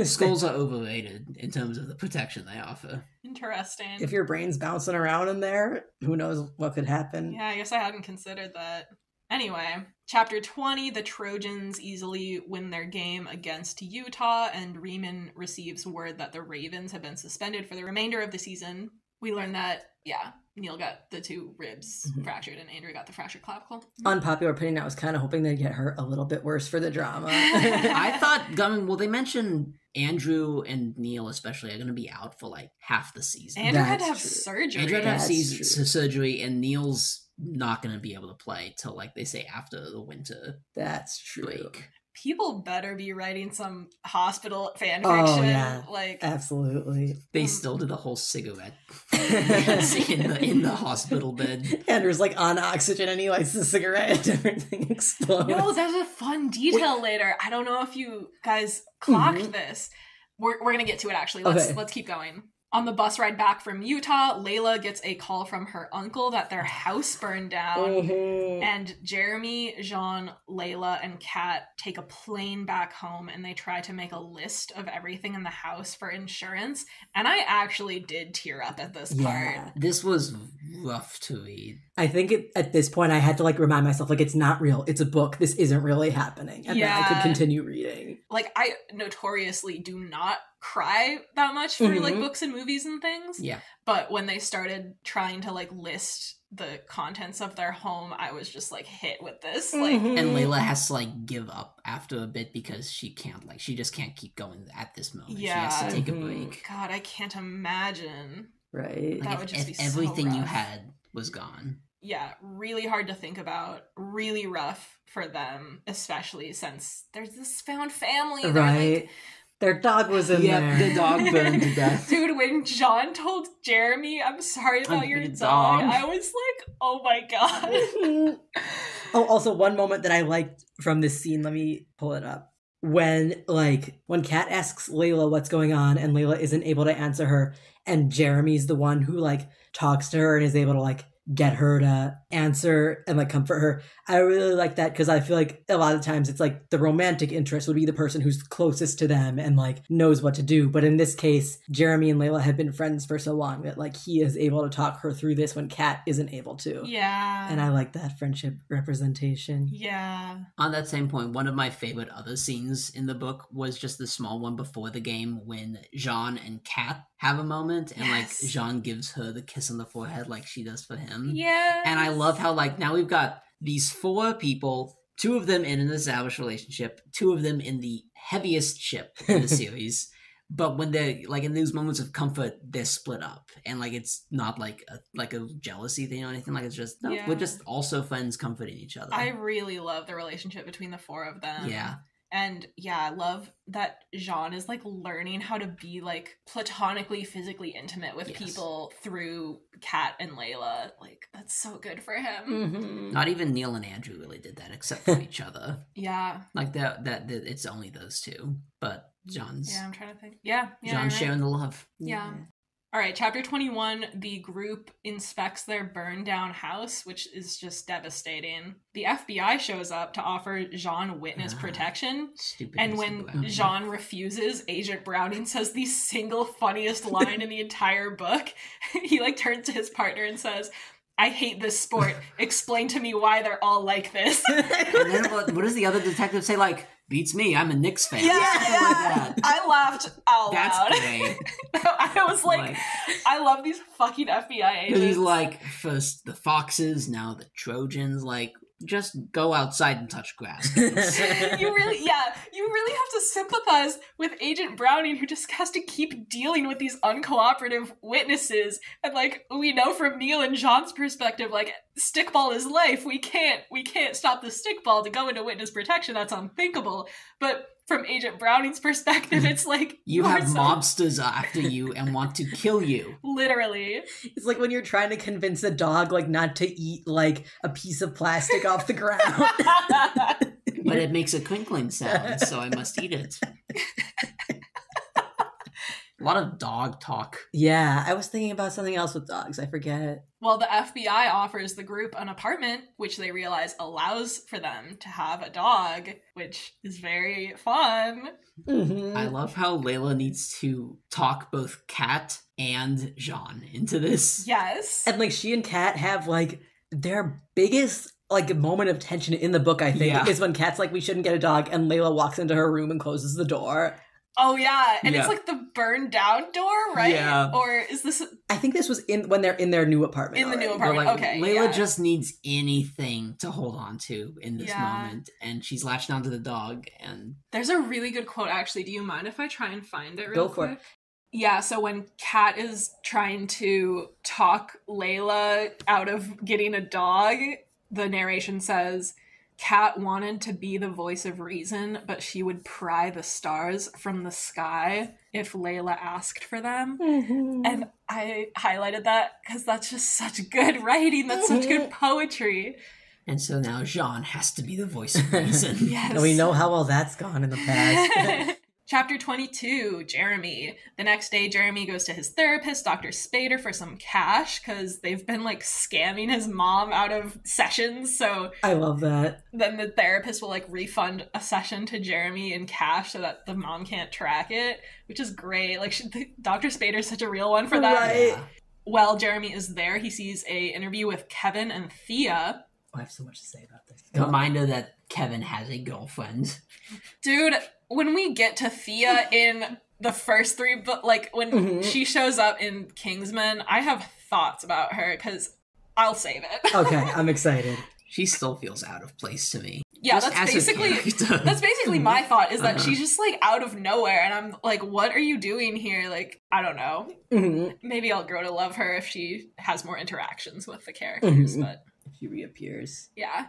Skulls are overrated in terms of the protection they offer. Interesting. If your brain's bouncing around in there, who knows what could happen. Yeah, I guess I hadn't considered that. Anyway, chapter 20, the Trojans easily win their game against Utah, and Riemann receives word that the Ravens have been suspended for the remainder of the season. We learn that, yeah, Neil got the 2 ribs fractured and Andrew got the fractured clavicle. Unpopular opinion, I was kind of hoping they'd get hurt a little bit worse for the drama. I thought, well, they mentioned Andrew and Neil especially are going to be out for like half the season. Andrew had to That's have true. surgery. Andrew had to have That's true. surgery, and Neil's not going to be able to play till like they say after the winter That's true. break. People better be writing some hospital fan fiction. Oh, yeah. Like, Absolutely. They still did a whole cigarette dance in the hospital bed. Andrew's like on oxygen and he lights the cigarette and everything explodes. no, there's a fun detail later. I don't know if you guys clocked this. We're gonna get to it actually. Let's keep going. On the bus ride back from Utah, Layla gets a call from her uncle that their house burned down. Mhm. And Jeremy, Jean, Layla, and Kat take a plane back home and they try to make a list of everything in the house for insurance. And I actually did tear up at this part. Yeah. This was rough to read. I think at this point I had to like remind myself like it's not real. It's a book. This isn't really happening. And then I could Yeah. continue reading. Like, I notoriously do not cry that much for like Mhm. books and movies and things. Yeah. But when they started trying to like list the contents of their home, I was just like hit with this. Like, Mhm. And Layla has to like give up after a bit because she just can't keep going at this moment. She has Yeah. to take a Mhm. break. God, I can't imagine. Right. That Like would if, just be if so everything you rough. had was gone. Yeah, really hard to think about. Really rough for them, especially since there's this found family. They're Right. like, Their dog was in Yep, there. the dog burned to death. dude, when John told Jeremy, I'm sorry about your Your dog, dog. I was like, oh my god. Oh, also one moment that I liked from this scene, let me pull it up. When Kat asks Layla what's going on and Layla isn't able to answer her, and Jeremy's the one who like talks to her and is able to like get her to answer and like comfort her. I really like that because I feel like a lot of times it's like the romantic interest would be the person who's closest to them and like knows what to do. But in this case, Jeremy and Layla have been friends for so long that like he is able to talk her through this when Kat isn't able to. Yeah. And I like that friendship representation. Yeah. On that same point, one of my favorite other scenes in the book was just the small one before the game when Jean and Kat have a moment and Yes. like Jean gives her the kiss on the forehead like she does for him. Yeah. And I love how like now we've got these 4 people, 2 of them in an established relationship, 2 of them in the heaviest ship in the series. But when they're like in those moments of comfort, they're split up, and like it's not like a jealousy thing or anything. Like it's just no, Yeah. we're just also friends comforting each other. I really love the relationship between the 4 of them. Yeah. And yeah, I love that Jean is like learning how to be like platonically, physically intimate with Yes. people through Kat and Layla. Like, that's so good for him. Mm-hmm. Not even Neil and Andrew really did that, except for each other. Yeah. Like that it's only those 2. But John's Yeah, I'm trying to think. Yeah. John's you're right. sharing the love. Yeah. All right, chapter 21, the group inspects their burned down house, which is just devastating. The FBI shows up to offer Jean witness protection. Stupid. And Mr. when Brown. Jean refuses, Agent Browning says the single funniest line in the entire book. He like turns to his partner and says, "I hate this sport. Explain to me why they're all like this." And then what does the other detective say? Like, beats me. I'm a Knicks fan. Yeah, Something like that. I laughed out That's loud. great. I was like, I love these fucking FBI Because agents. he's like, first the Foxes, now the Trojans. Like, just go outside and touch grass. you really have to sympathize with Agent Browning, who just has to keep dealing with these uncooperative witnesses. And like, we know from Neil and Jean's perspective, like, stickball is life. We can't stop the stickball to go into witness protection. That's unthinkable. But from Agent Browning's perspective, it's like, You are have so- mobsters after you and want to kill you. Literally. It's like when you're trying to convince a dog like not to eat like a piece of plastic off the ground. But it makes a crinkling sound, so I must eat it. A lot of dog talk. Yeah, I was thinking about something else with dogs. I forget. Well, the FBI offers the group an apartment, which they realize allows for them to have a dog, which is very fun. Mhm. I love how Layla needs to talk both Kat and Jean into this. Yes. And like she and Kat have like their biggest like moment of tension in the book, I think, Yeah. is when Kat's like, we shouldn't get a dog, and Layla walks into her room and closes the door. Oh, yeah. And Yeah. it's like the burned down door, right? Yeah. Or is this I think this was when they're in their new apartment. in the new already. But, apartment? like, Okay. Layla yeah. just needs anything to hold on to in this Yeah. moment, and she's latched onto the dog, and There's a really good quote, actually. Do you mind if I try and find it real Go for quick? it. Yeah, so when Kat is trying to talk Layla out of getting a dog, the narration says, Kat wanted to be the voice of reason, but she would pry the stars from the sky if Layla asked for them. Mhm. And I highlighted that because that's just such good writing. That's such good poetry. and so now Jean has to be the voice of reason. Yes. And we know how well that's gone in the past. Chapter 22, Jeremy. The next day, Jeremy goes to his therapist, Dr. Spader, for some cash because they've been like scamming his mom out of sessions. So I love that. then the therapist will like refund a session to Jeremy in cash so that the mom can't track it, which is great. Like Dr. Spader's such a real one for that. Right. Yeah. While Jeremy is there, he sees a interview with Kevin and Thea. Oh, I have so much to say about this. Reminder that Kevin has a girlfriend. Dude, when we get to Thea in the first three, but like when she shows up in Kingsman, I have thoughts about her because I'll save it. Okay, I'm excited. She still feels out of place to me. Yeah, Just that's as a basically character. my thought is that she's just like out of nowhere, and I'm like, what are you doing here? Like, I don't know. Mhm. Maybe I'll grow to love her if she has more interactions with the characters, but She reappears. yeah.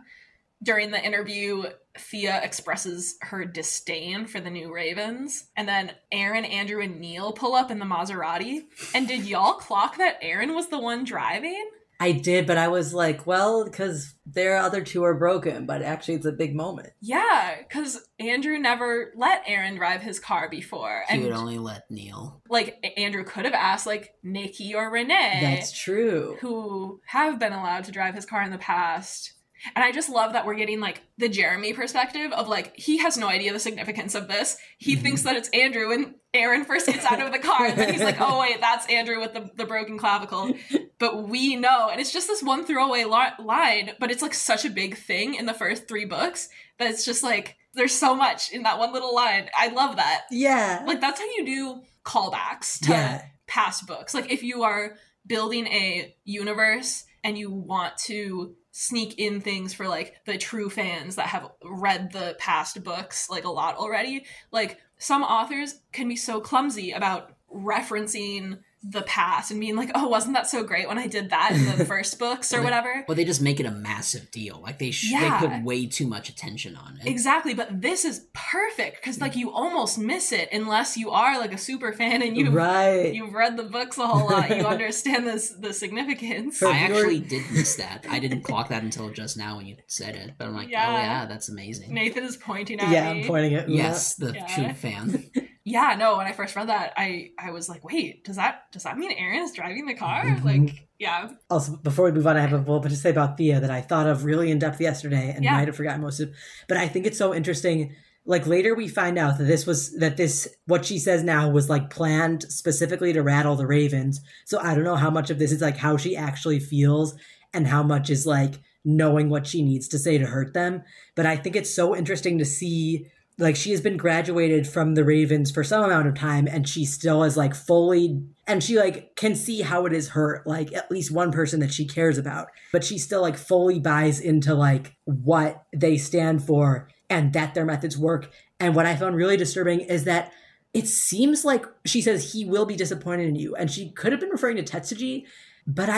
During the interview, Thea expresses her disdain for the new Ravens, and then Aaron, Andrew, and Neil pull up in the Maserati. And did y'all clock that Aaron was the one driving? I did, but I was like, well, because their other two are broken, but actually it's a big moment. Yeah, because Andrew never let Aaron drive his car before. He And would only let Neil. like Andrew could have asked like Nikki or Renee, That's true. who have been allowed to drive his car in the past. And I just love that we're getting like the Jeremy perspective of like, he has no idea the significance of this. He thinks that it's Andrew, and Aaron first gets out of the car and then he's like, oh wait, that's Andrew with the broken clavicle. But we know, and it's just this one throwaway line, but it's like such a big thing in the first 3 books that it's just like, there's so much in that one little line. I love that. Yeah. Like that's how you do callbacks to Yeah. past books. Like if you are building a universe and you want to sneak in things for like the true fans that have read the past books like a lot already, like some authors can be so clumsy about referencing the past and being like, oh, wasn't that so great when I did that in the first books or whatever. But they just make it a massive deal. Like they Yeah. put way too much attention on it. Exactly, but this is perfect because like you almost miss it unless you are like a super fan and you've Right. read the books a whole lot. You understand the significance. For- I If you're- actually did miss that. I didn't clock that until just now when you said it. But I'm like, Yeah. oh yeah, that's amazing. Nathan is pointing at Yeah, me. I'm pointing at Yes, the Yeah. true fan. Yeah, no, when I first read that, I was like, wait, does that mean Aaron is driving the car? Mhm. Like, yeah. Also, before we move on, I have a little bit to say about Thea that I thought of really in depth yesterday and Yeah. might have forgotten most of. But I think it's so interesting. Like later, we find out that what she says now was like planned specifically to rattle the Ravens. So I don't know how much of this is like how she actually feels and how much is like knowing what she needs to say to hurt them. But I think it's so interesting to see. Like she has been graduated from the Ravens for some amount of time and she still is like fully, and she like can see how it is hurt like at least one person that she cares about, but she still like fully buys into like what they stand for and that their methods work. And what I found really disturbing is that it seems like she says he will be disappointed in you, and she could have been referring to Tetsuji, but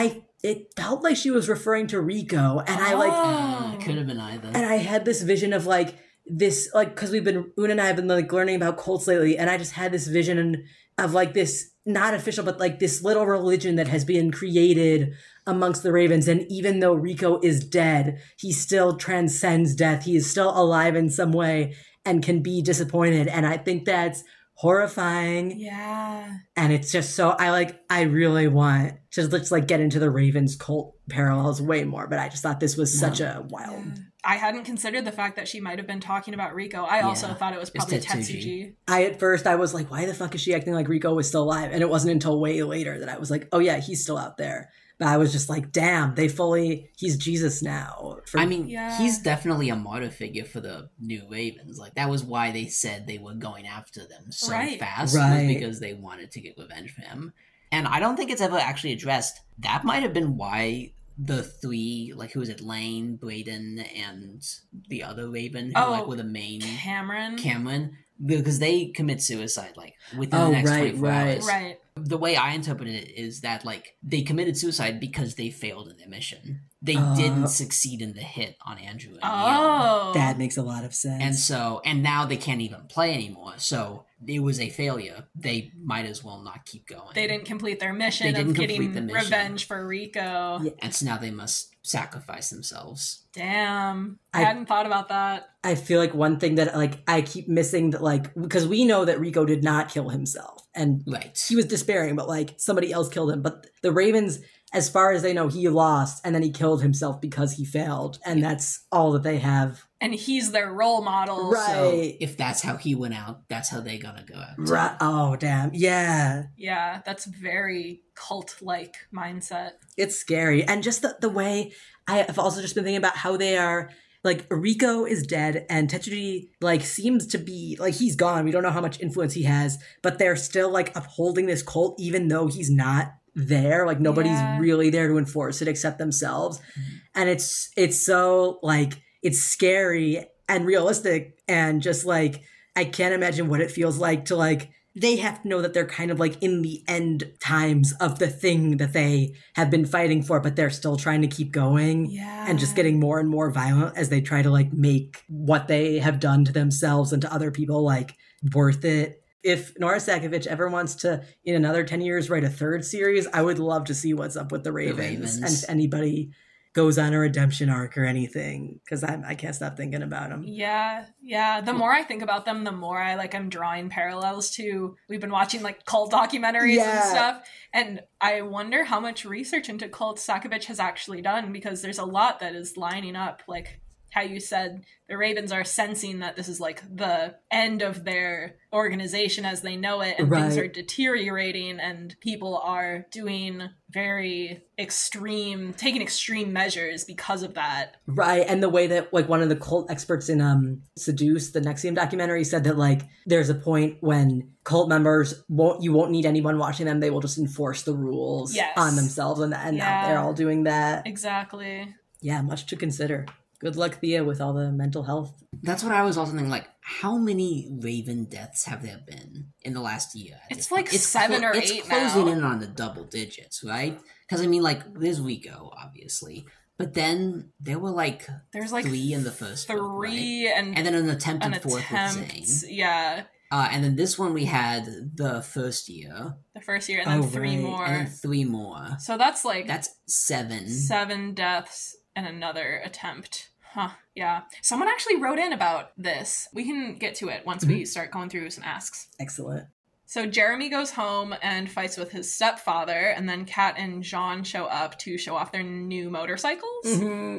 it felt like she was referring to Rico, and I like Oh. It could have been either. and I had this vision of like this, like, because Una and I have been like learning about cults lately, and I just had this vision of like this, not official, but like this little religion that has been created amongst the Ravens. And even though Rico is dead, he still transcends death. He is still alive in some way and can be disappointed. And I think that's horrifying. Yeah. And it's just so I really want to just like get into the Ravens cult parallels way more, but I just thought this was such a wild. I hadn't considered the fact that she might have been talking about Rico. I also Yeah. thought it was It's probably Tetsuji. Tetsuji. At first I was like, why the fuck is she acting like Rico was still alive? And it wasn't until way later that I was like, oh yeah, he's still out there. But I was just like, damn, he's Jesus now. I mean, Yeah. he's definitely a martyr figure for the new Ravens. Like that was why they said they were going after them so Right. fast, Right. was because they wanted to get revenge for him. And I don't think it's ever actually addressed. That might have been why the 3, like who was it, Lane, Braden, and the other Raven, who like were the main Cameron, because they commit suicide like within the next 24 hours. Right. The way I interpreted it is that like they committed suicide because they failed in their mission. They Oh. didn't succeed in the hit on Andrew and Neil. Oh. that makes a lot of sense. And now they can't even play anymore. So it was a failure. They might as well not keep going. They didn't complete their mission They of didn't getting complete the mission. revenge for Rico. Yeah. And so now they must sacrifice themselves. Damn. I I- hadn't thought about that. I feel like one thing that like I keep missing that like, because we know that Rico did not kill himself and Right. he was despairing, but like somebody else killed him. But the Ravens, as far as they know, he lost and then he killed himself because he failed. And that's all that they have. And he's their role model. Right. So if that's how he went out, that's how they're gonna go out. Right. Oh, damn. Yeah. Yeah, that's very cult-like mindset. It's scary. And just the way I have also just been thinking about how they are like Rico is dead and Tetsuji like seems to be like he's gone. We don't know how much influence he has, but they're still like upholding this cult even though he's not there. Like nobody's really there to enforce it except themselves. And it's so like it's scary and realistic and just like I can't imagine what it feels like to like they have to know that they're kind of like in the end times of the thing that they have been fighting for, but they're still trying to keep going and just getting more and more violent as they try to like make what they have done to themselves and to other people like worth it. If Nora Sakovic ever wants to, in another 10 years, write a third series, I would love to see what's up with the Ravens. And if anybody goes on a redemption arc or anything, because I can't stop thinking about them. Yeah. The more I think about them, the more I'm drawing parallels to, we've been watching like cult documentaries and stuff, and I wonder how much research into cults Sakovic has actually done, because there's a lot that is lining up, like how you said the Ravens are sensing that this is like the end of their organization as they know it, and things are deteriorating, and people are doing taking extreme measures because of that. Right, and the way that like one of the cult experts in Seduce, the NXIVM documentary, said that like there's a point when cult members you won't need anyone watching them, they will just enforce the rules on themselves, and now they're all doing that. Exactly. Yeah, much to consider. Good luck, Thea, with all the mental health. That's what I was also thinking, like, how many Raven deaths have there been in the last year? It's like 7 or 8 now. It's closing in on the double digits, right? Because, I mean, like, there's Rico, obviously. But then there were, like, there's like 3 in the first book, right? and then an attempted fourth with Zane. Yeah. And then this one we had the first year. And then 3 more. And then 3 more. So that's 7. 7 deaths and another attempt. Huh, yeah. Someone actually wrote in about this. We can get to it once we start going through some asks. Excellent. So Jeremy goes home and fights with his stepfather, and then Kat and Jean show up to show off their new motorcycles,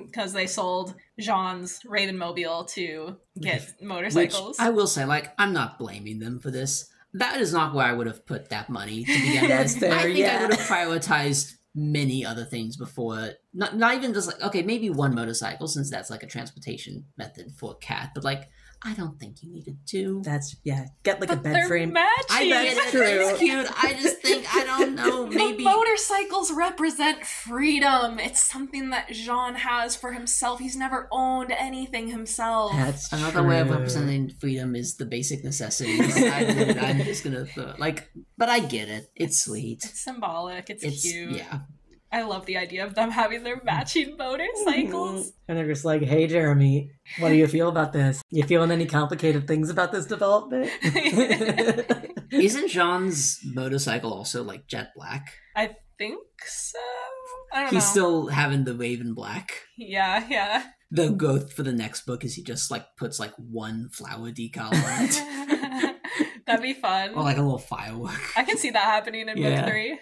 because they sold Jean's Ravenmobile to get motorcycles. Which I will say, like, I'm not blaming them for this. That is not where I would have put that money to begin with. That's fair, I think I would have prioritized many other things before not even just like, okay, maybe one motorcycle, since that's like a transportation method for Kat, but like I don't think you needed 2. That's get like a bed they're frame. Matching. I get it. It's cute. I just think I don't know. Maybe the motorcycles represent freedom. It's something that Jean has for himself. He's never owned anything himself. That's another way of representing freedom is the basic necessities. I'm just gonna but I get it. It's sweet. It's symbolic. It's cute. Yeah. I love the idea of them having their matching motorcycles. And they're just like, hey, Jeremy, what do you feel about this? You feeling any complicated things about this development? Isn't Jean's motorcycle also like jet black? I think so. I don't know. He's still having the Raven black. Yeah. The growth for the next book is he just like puts like one flower decal on it. That'd be fun. Or like a little firework. I can see that happening in book 3.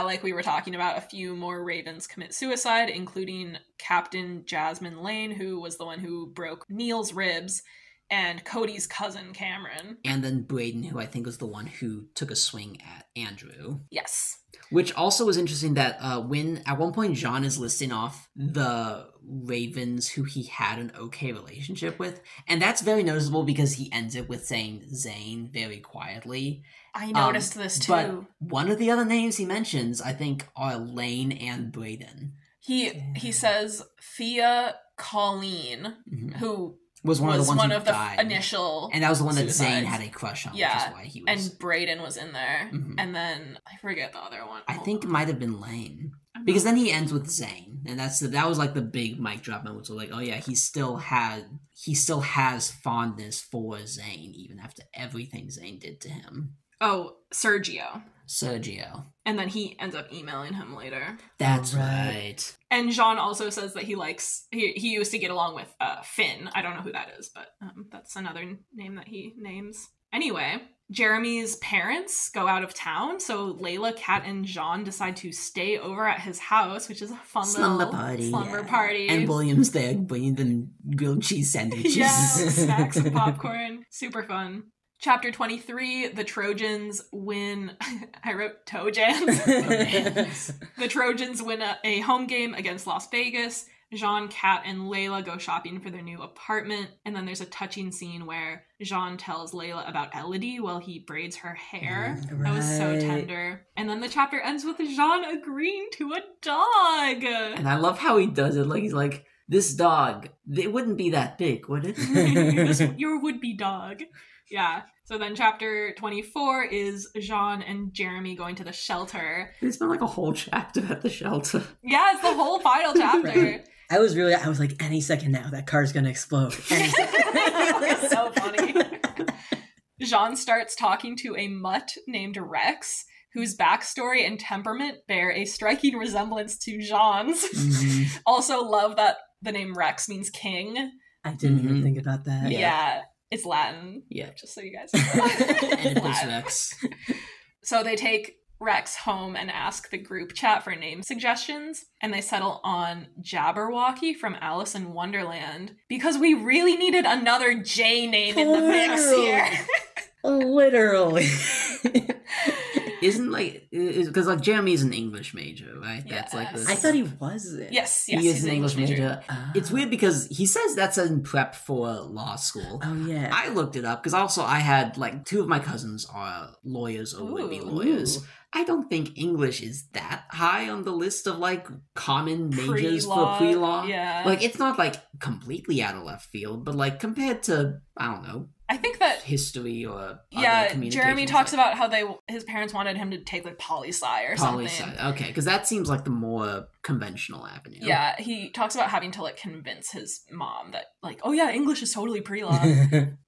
Like we were talking about, a few more Ravens commit suicide, including Captain Jasmine Lane, who was the one who broke Neil's ribs, and Cody's cousin, Cameron. And then Braden, who I think was the one who took a swing at Andrew. Yes. Which also was interesting that when, at one point, Jean is listing off the Ravens who he had an okay relationship with, and that's very noticeable because he ends it with saying Zane very quietly. I noticed this too. But one of the other names he mentions, I think, are Lane and Braden. He says Thea Colleen, who was one of the ones who died. Initial, and that was the one that suicides. Zane had a crush on, which is why he was. And Braden was in there, and then I forget the other one. I think it might have been Lane, because then he ends with Zane, and that was like the big mic drop moment. So like, oh yeah, he still has fondness for Zane even after everything Zane did to him. Oh, Sergio. And then he ends up emailing him later. That's right. And Jean also says that he used to get along with Finn. I don't know who that is, but that's another name that he names. Anyway, Jeremy's parents go out of town, so Layla, Kat, and Jean decide to stay over at his house, which is a fun slumber party. And William's there bringing them grilled cheese sandwiches. Yeah, snacks and popcorn. Super fun. Chapter 23, the Trojans win... I wrote Tojans. The Trojans win a home game against Las Vegas. Jean, Kat, and Layla go shopping for their new apartment, and then there's a touching scene where Jean tells Layla about Elodie while he braids her hair. That was so Right. tender. And then the chapter ends with Jean agreeing to a dog. And I love how he does it. Like, he's like, this dog, it wouldn't be that big, would it? Your would-be dog. Yeah. So then chapter 24 is Jean and Jeremy going to the shelter. They spent like a whole chapter at the shelter. Yeah, it's the whole final chapter. Right. I was like, any second now, that car's gonna explode. Any second. It's so funny. Jean starts talking to a mutt named Rex, whose backstory and temperament bear a striking resemblance to Jean's. Mhm. Also love that the name Rex means king. I didn't even Mhm. think about that. Yeah. It's Latin. Yeah. Just so you guys know. Oedipus Latin. Rex. So they take Rex home and ask the group chat for name suggestions, and they settle on Jabberwocky from Alice in Wonderland because we really needed another J name in the mix here. Literally. Isn't like, because like Jeremy's an English major, right? That's like Yes. the. I thought he wasn't. Yes, he is he's an English major. Ah. It's weird because he says that's in prep for law school. Oh yeah. I looked it up because also I had like 2 of my cousins are lawyers or would be Ooh. lawyers. Ooh. I don't think English is that high on the list of like common majors Pre-law, for pre-law. yeah. Like it's not like completely out of left field, but like compared to, I don't know, I think that history or other Jeremy communications, talks like about how his parents wanted him to take like poli-sci or poli-sci. something. Okay, because that seems like the more conventional avenue. Yeah, he talks about having to like convince his mom that like, oh yeah, English is totally pre-law.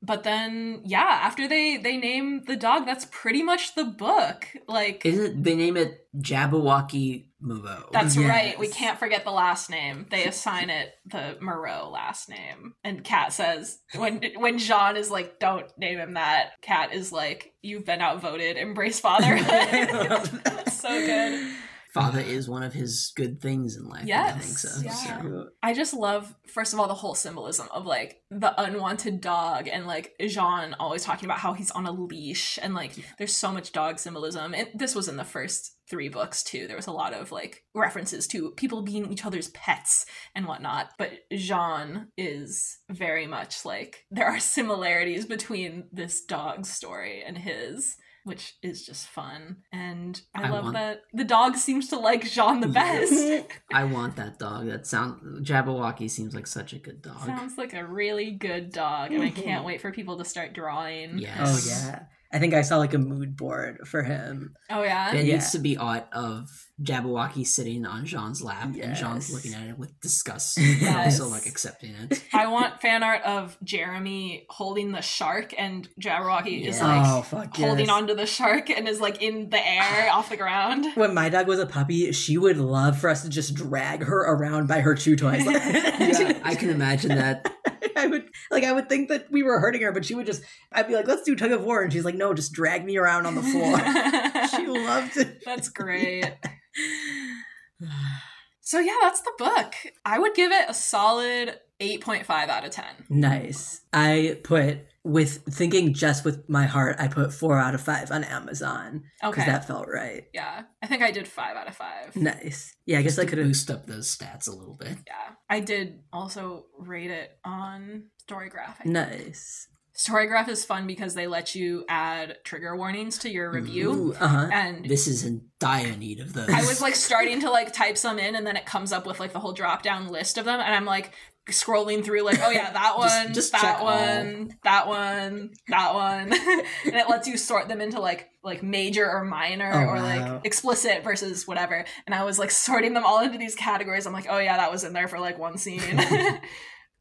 But then after they name the dog, that's pretty much the book. Like Isn't it, they name it Jabberwocky Moreau? that's Yes. right. We can't forget the last name. They assign it the Moreau last name. And Kat says when Jean is like, don't name him that, Kat is like, you've been outvoted, embrace fatherhood. That's so good. Father is one of his good things in life. I think Yes, so. yeah. So. I just love, first of all, the whole symbolism of like the unwanted dog and like Jean always talking about how he's on a leash and like there's so much dog symbolism. And this was in the first 3 books too. There was a lot of like references to people being each other's pets and whatnot. But Jean is very much like there are similarities between this dog's story and his, which is just fun. And I love want- that the dog seems to like Jean the best. I want that dog. Jabberwocky seems like such a good dog. Sounds like a really good dog, and I can't wait for people to start drawing. Oh Yes. yeah. I think I saw like a mood board for him. Oh yeah. There Yeah. needs to be art of Jabberwocky sitting on Jean's lap and Yes. Jean's looking at it with disgust Yes. and also like accepting it. I want fan art of Jeremy holding the shark, and Jabberwocky is Yeah. like Oh fuck holding yes. onto the shark and is like in the air off the ground. When my dog was a puppy, she would love for us to just drag her around by her chew toys. Yeah, I can imagine that. I would think that we were hurting her, but I'd be like, let's do tug of war, and she's like, no, just drag me around on the floor. She loved it. That's great. So yeah, that's the book. I would give it a solid 8.5 out of 10. Nice. I put, with thinking just with my heart, I put 4 out of 5 on Amazon. Because Okay. that felt right. Yeah. I think I did 5 out of 5. Nice. Yeah, I guess I To could have. boost up those stats a little bit. Yeah. I did also rate it on Storygraph. I think. Nice. Storygraph is fun because they let you add trigger warnings to your review. Ooh, uh-huh. And This is in dire need of those. I was like starting to like type some in, and then it comes up with like the whole drop down list of them, and I'm like scrolling through like, oh yeah, that one, Just check that all. one, that one, that one, and it lets you sort them into like major or minor Oh, or wow. like explicit versus whatever. And I was like sorting them all into these categories. I'm like, oh yeah, that was in there for like one scene.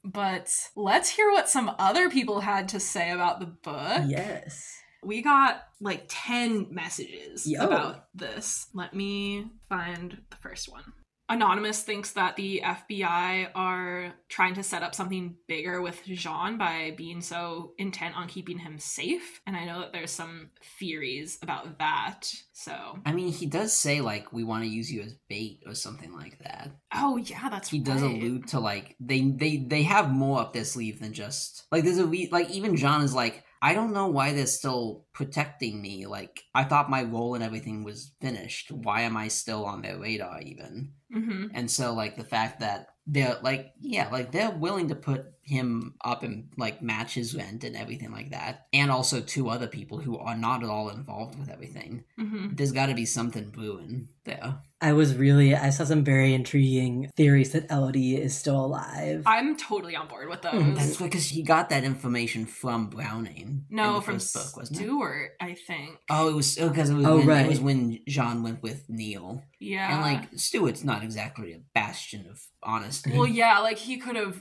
But let's hear what some other people had to say about the book. Yes. We got like 10 messages Yo. about this. Let me find the first one. Anonymous thinks that the FBI are trying to set up something bigger with Jean by being so intent on keeping him safe. And I know that there's some theories about that. So, I mean, he does say like we want to use you as bait or something like that. oh yeah, that's He does right. allude to like they have more up their sleeve than just like there's like even John is like, I don't know why they're still protecting me. Like I thought my role and everything was finished. Why am I still on their radar even? Mm-hmm. And so like the fact that they're like, yeah, like they're willing to put him up and like match his rent and everything like that, and also 2 other people who are not at all involved with everything. Mm-hmm. There's got to be something brewing there. I saw some very intriguing theories that Elodie is still alive. I'm totally on board with those. That's because he got that information from Browning. No, in the from first book, wasn't it? Stuart, I think. Oh, it was because it was right. It was when Jean went with Neil, Yeah. and like Stuart's not exactly a bastion of honesty. Well, yeah, like he could have,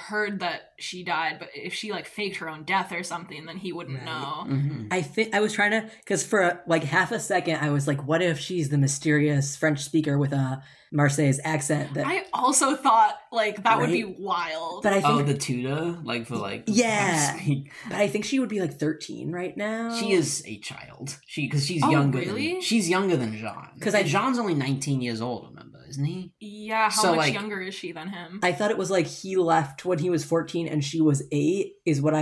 heard that she died, but if she like faked her own death or something, then he wouldn't Right. know. Mhm. I think I was trying to, because for like half a second, I was like, what if she's the mysterious French speaker with a Marseille's accent? That, I also thought like that would be Right? wild. but I Oh, think, the tutor, like for like Yeah. how to speak. but I think she would be like 13 right now. She is a child. Because she's Oh, younger. really? She's younger than Jean. 'Cause Jean's only 19 years old. Remember, isn't he? Yeah, how So, much like- younger is she than him? I thought it was like he left when he was 14 and she was 8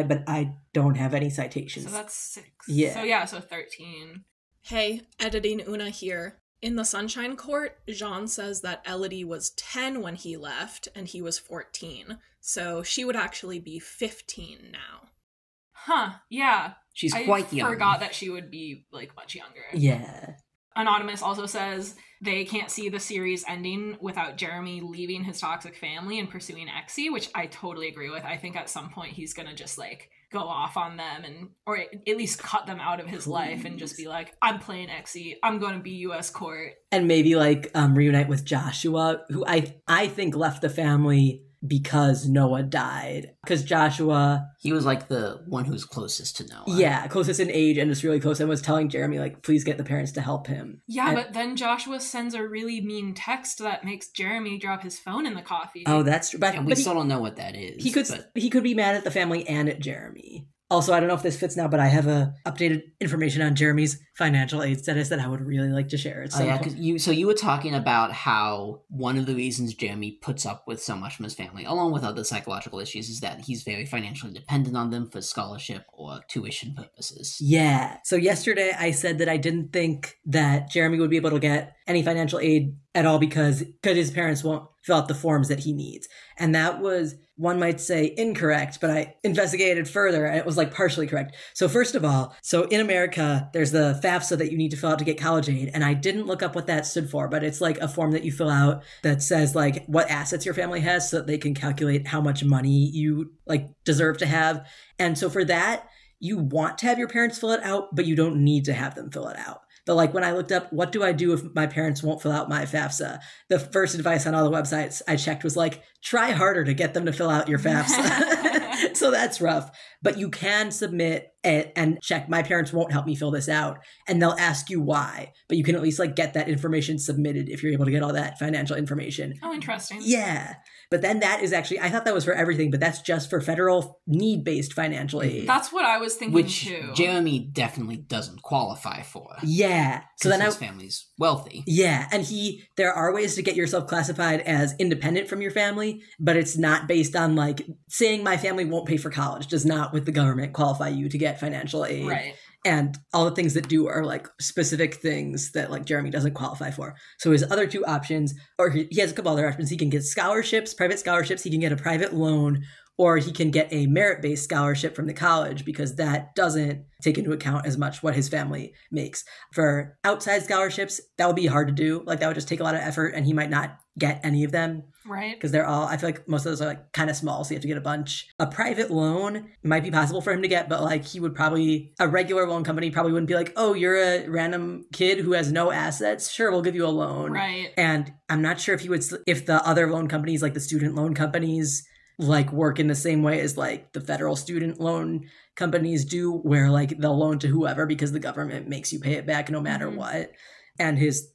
but I don't have any citations. So that's 6. Yeah. So 13. Hey, editing Una here. In the Sunshine Court, Jean says that Elodie was 10 when he left and he was 14. So she would actually be 15 now. Huh, yeah. She's I quite young. forgot that she would be like much younger. Yeah. Anonymous also says they can't see the series ending without Jeremy leaving his toxic family and pursuing Exie, which I totally agree with. I think at some point he's gonna just like go off on them or at least cut them out of his life and just be like, I'm playing Exie, I'm gonna be US court. And maybe like reunite with Joshua, who I think left the family because Noah died. Because Joshua, He was like the one who's closest to Noah. yeah, closest in age and just really close, and was telling Jeremy like, please get the parents to help him. Yeah, And- but then Joshua sends a really mean text that makes Jeremy drop his phone in the coffee. Oh, that's true. But, And we but still don't know what that is. he could be mad at the family and at Jeremy. Also, I don't know if this fits now, but I have updated information on Jeremy's financial aid status that I would really like to share. Oh, yeah, because you were talking about how one of the reasons Jeremy puts up with so much from his family, along with other psychological issues, is that he's very financially dependent on them for scholarship or tuition purposes. Yeah. So yesterday I said that I didn't think that Jeremy would be able to get any financial aid at all because his parents won't fill out the forms that he needs. And that was, one might say, incorrect, but I investigated further and it was like partially correct. So first of all, so in America, there's the FAFSA that you need to fill out to get college aid. And I didn't look up what that stood for, but it's like a form that you fill out that says like what assets your family has so that they can calculate how much money you like deserve to have. And so for that, you want to have your parents fill it out, but you don't need to have them fill it out. But like when I looked up, what do I do if my parents won't fill out my FAFSA? The first advice on all the websites I checked was like, try harder to get them to fill out your FAFSA. So that's rough. But you can submit it and check, my parents won't help me fill this out. And they'll ask you why. But you can at least like get that information submitted if you're able to get all that financial information. Oh, interesting. Yeah. But then that is actually, I thought that was for everything, but that's just for federal need-based financial aid. That's what I was thinking Which too. Jeremy definitely doesn't qualify for. Yeah. So then his family's wealthy. Yeah, and there are ways to get yourself classified as independent from your family, but it's not based on like saying my family won't pay for college does not with the government qualify you to get financial aid. Right. And all the things that do are like specific things that like Jeremy doesn't qualify for. So his other two options, or he has a couple other options. He can get scholarships, private scholarships. He can get a private loan, or he can get a merit-based scholarship from the college because that doesn't take into account as much what his family makes. For outside scholarships, that would be hard to do. Like that would just take a lot of effort and he might not get any of them Right. because they're all, I feel like most of those are like kind of small. So you have to get a bunch. A private loan might be possible for him to get, but like he would probably, a regular loan company probably wouldn't be like, oh, you're a random kid who has no assets. Sure, we'll give you a loan. Right. And I'm not sure if he would, if the other loan companies, like the student loan companies, like work in the same way as like the federal student loan companies do, where like they'll loan to whoever because the government makes you pay it back no matter what. And his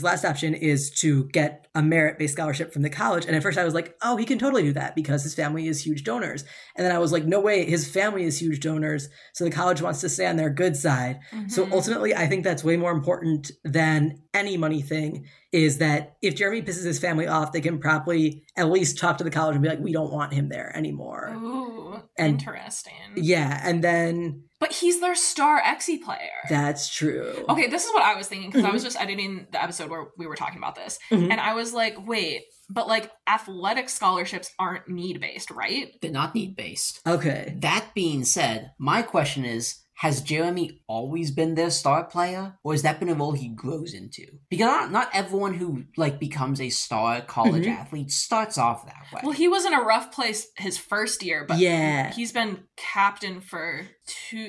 last option is to get a merit-based scholarship from the college. And at first I was like, oh, he can totally do that because his family is huge donors. And then I was like, no way, his family is huge donors. So the college wants to stay on their good side. So ultimately, I think that's way more important than any money thing is that if Jeremy pisses his family off, they can probably at least talk to the college and be like, we don't want him there anymore. Ooh, And- interesting. Yeah, and then But he's their star Exy player. that's true. Okay, this is what I was thinking because I was just editing the episode where we were talking about this. Mhm. And I was like, wait, but like athletic scholarships aren't need based, right? They're not need based. Okay. That being said, my question is, has Jeremy always been their star player, or has that been a role he grows into? Because not everyone who like becomes a star college Mhm. athlete starts off that way. Well, he was in a rough place his first year, but Yeah. he's been captain for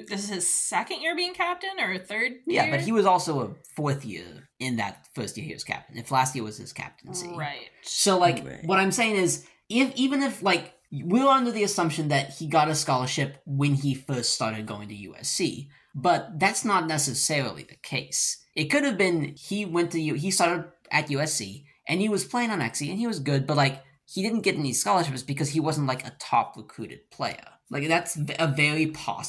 this is his second year being captain or third yeah, year? but he was also a fourth year in that first year he was captain. If last year was his captaincy. Right. So like Right. what I'm saying is even if like we're under the assumption that he got a scholarship when he first started going to USC, but that's not necessarily the case. It could have been he started at USC and he was playing on Exy and he was good, but like he didn't get any scholarships because he wasn't like a top recruited player. Like that's a very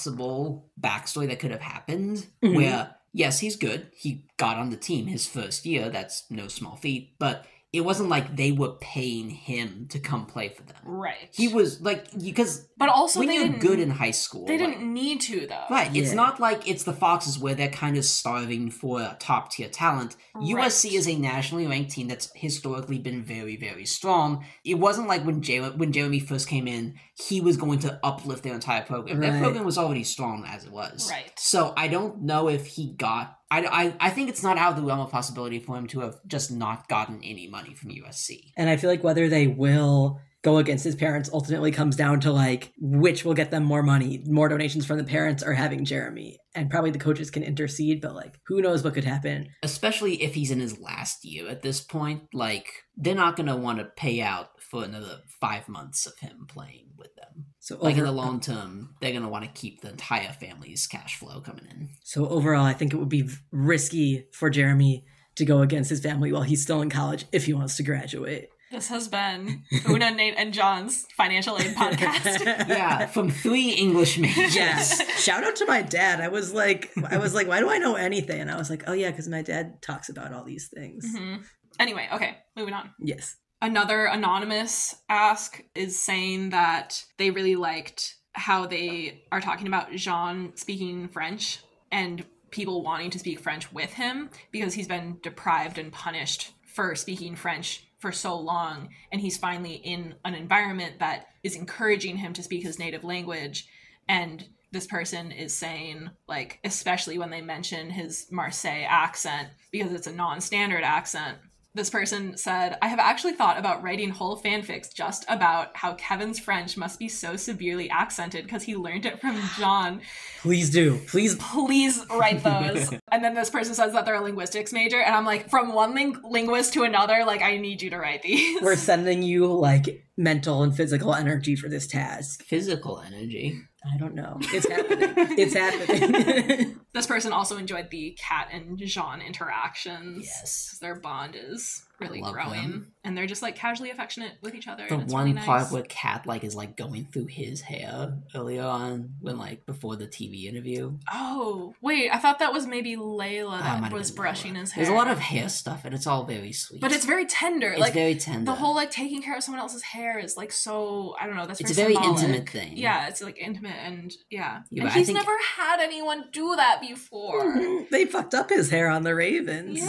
possible backstory that could have happened Mhm. where yes, he's good. He got on the team his first year. That's no small feat, but it wasn't like they were paying him to come play for them. Right. He was like, because but also when they you're didn't good in high school, they like- didn't need to though. right? It's Yeah. not like it's the Foxes where they're kind of starving for top tier talent. USC Right. is a nationally ranked team that's historically been very, very strong. It wasn't like when Jeremy first came in, he was going to uplift their entire program. Their Right. program was already strong as it was. Right. So I don't know if he got. I think it's not out of the realm of possibility for him to have just not gotten any money from USC. And I feel like whether they will go against his parents ultimately comes down to like which will get them more money, more donations from the parents or having Jeremy. And probably the coaches can intercede, but like who knows what could happen. Especially if he's in his last year at this point, like they're not going to want to pay out for another 5 months of him playing with them. So Like in the long term, they're going to want to keep the entire family's cash flow coming in. So overall, I think it would be risky for Jeremy to go against his family while he's still in college if he wants to graduate. This has been Una, Nate, and John's financial aid podcast. Yeah, from 3 English majors. Yes. Shout out to my dad. I was like, why do I know anything? And I was like, oh yeah, because my dad talks about all these things. Mhm. Anyway, okay, moving on. Yes. Another anonymous ask is saying that they really liked how they are talking about Jean speaking French and people wanting to speak French with him because he's been deprived and punished for speaking French for so long, and he's finally in an environment that is encouraging him to speak his native language. And this person is saying, like, especially when they mention his Marseille accent, because it's a non-standard accent, this person said, I have actually thought about writing whole fanfics just about how Kevin's French must be so severely accented because he learned it from John. Please do. Please. Please write those. And then this person says that they're a linguistics major, and I'm like, from one linguist to another, like, I need you to write these. We're sending you like mental and physical energy for this task. Physical energy. I don't know. It's happening. It's happening. This person also enjoyed the Kat and Jean interactions. Yes. 'Cause their bond is really love growing. them. And they're just like casually affectionate with each other. The and it's one really nice. part where Kat like is like going through his hair earlier on when like before the TV interview. Oh, wait, I thought that was maybe Layla Might that have was been brushing Lola. his hair. There's a lot of hair stuff and it's all very sweet. But it's very tender. It's like very tender. the whole like taking care of someone else's hair is like so, I don't know, that's It's a very very symbolic. intimate thing. Yeah, it's like intimate and yeah. Yeah, And but I he's think- never had anyone do that before. They fucked up his hair on the Ravens.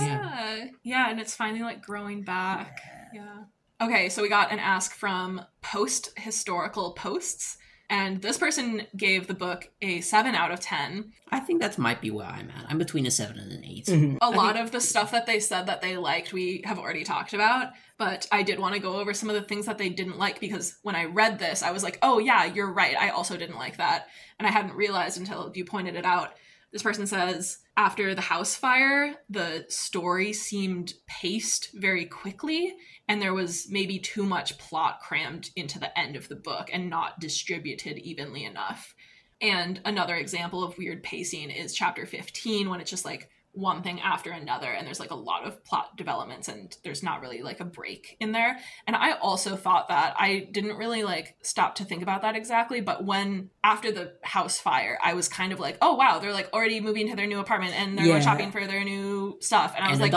Yeah, and it's finally like growing back. Yeah. Okay, so we got an ask from Post Historical Posts, and this person gave the book a 7 out of 10. I think that might be where I'm at. I'm between a 7 and an 8. Mhm. A lot of the stuff that they said that they liked, we have already talked about, but I did want to go over some of the things that they didn't like because when I read this, I was like, oh yeah, you're right. I also didn't like that. And I hadn't realized until you pointed it out. This person says, after the house fire, the story seemed paced very quickly, and there was maybe too much plot crammed into the end of the book and not distributed evenly enough. And another example of weird pacing is chapter 15, when it's just like one thing after another, and there's like a lot of plot developments, and there's not really like a break in there. And I also thought that, I didn't really like stop to think about that exactly, but when after the house fire, I was kind of like, oh wow, they're like already moving to their new apartment and they're going shopping for their new stuff, and I was like,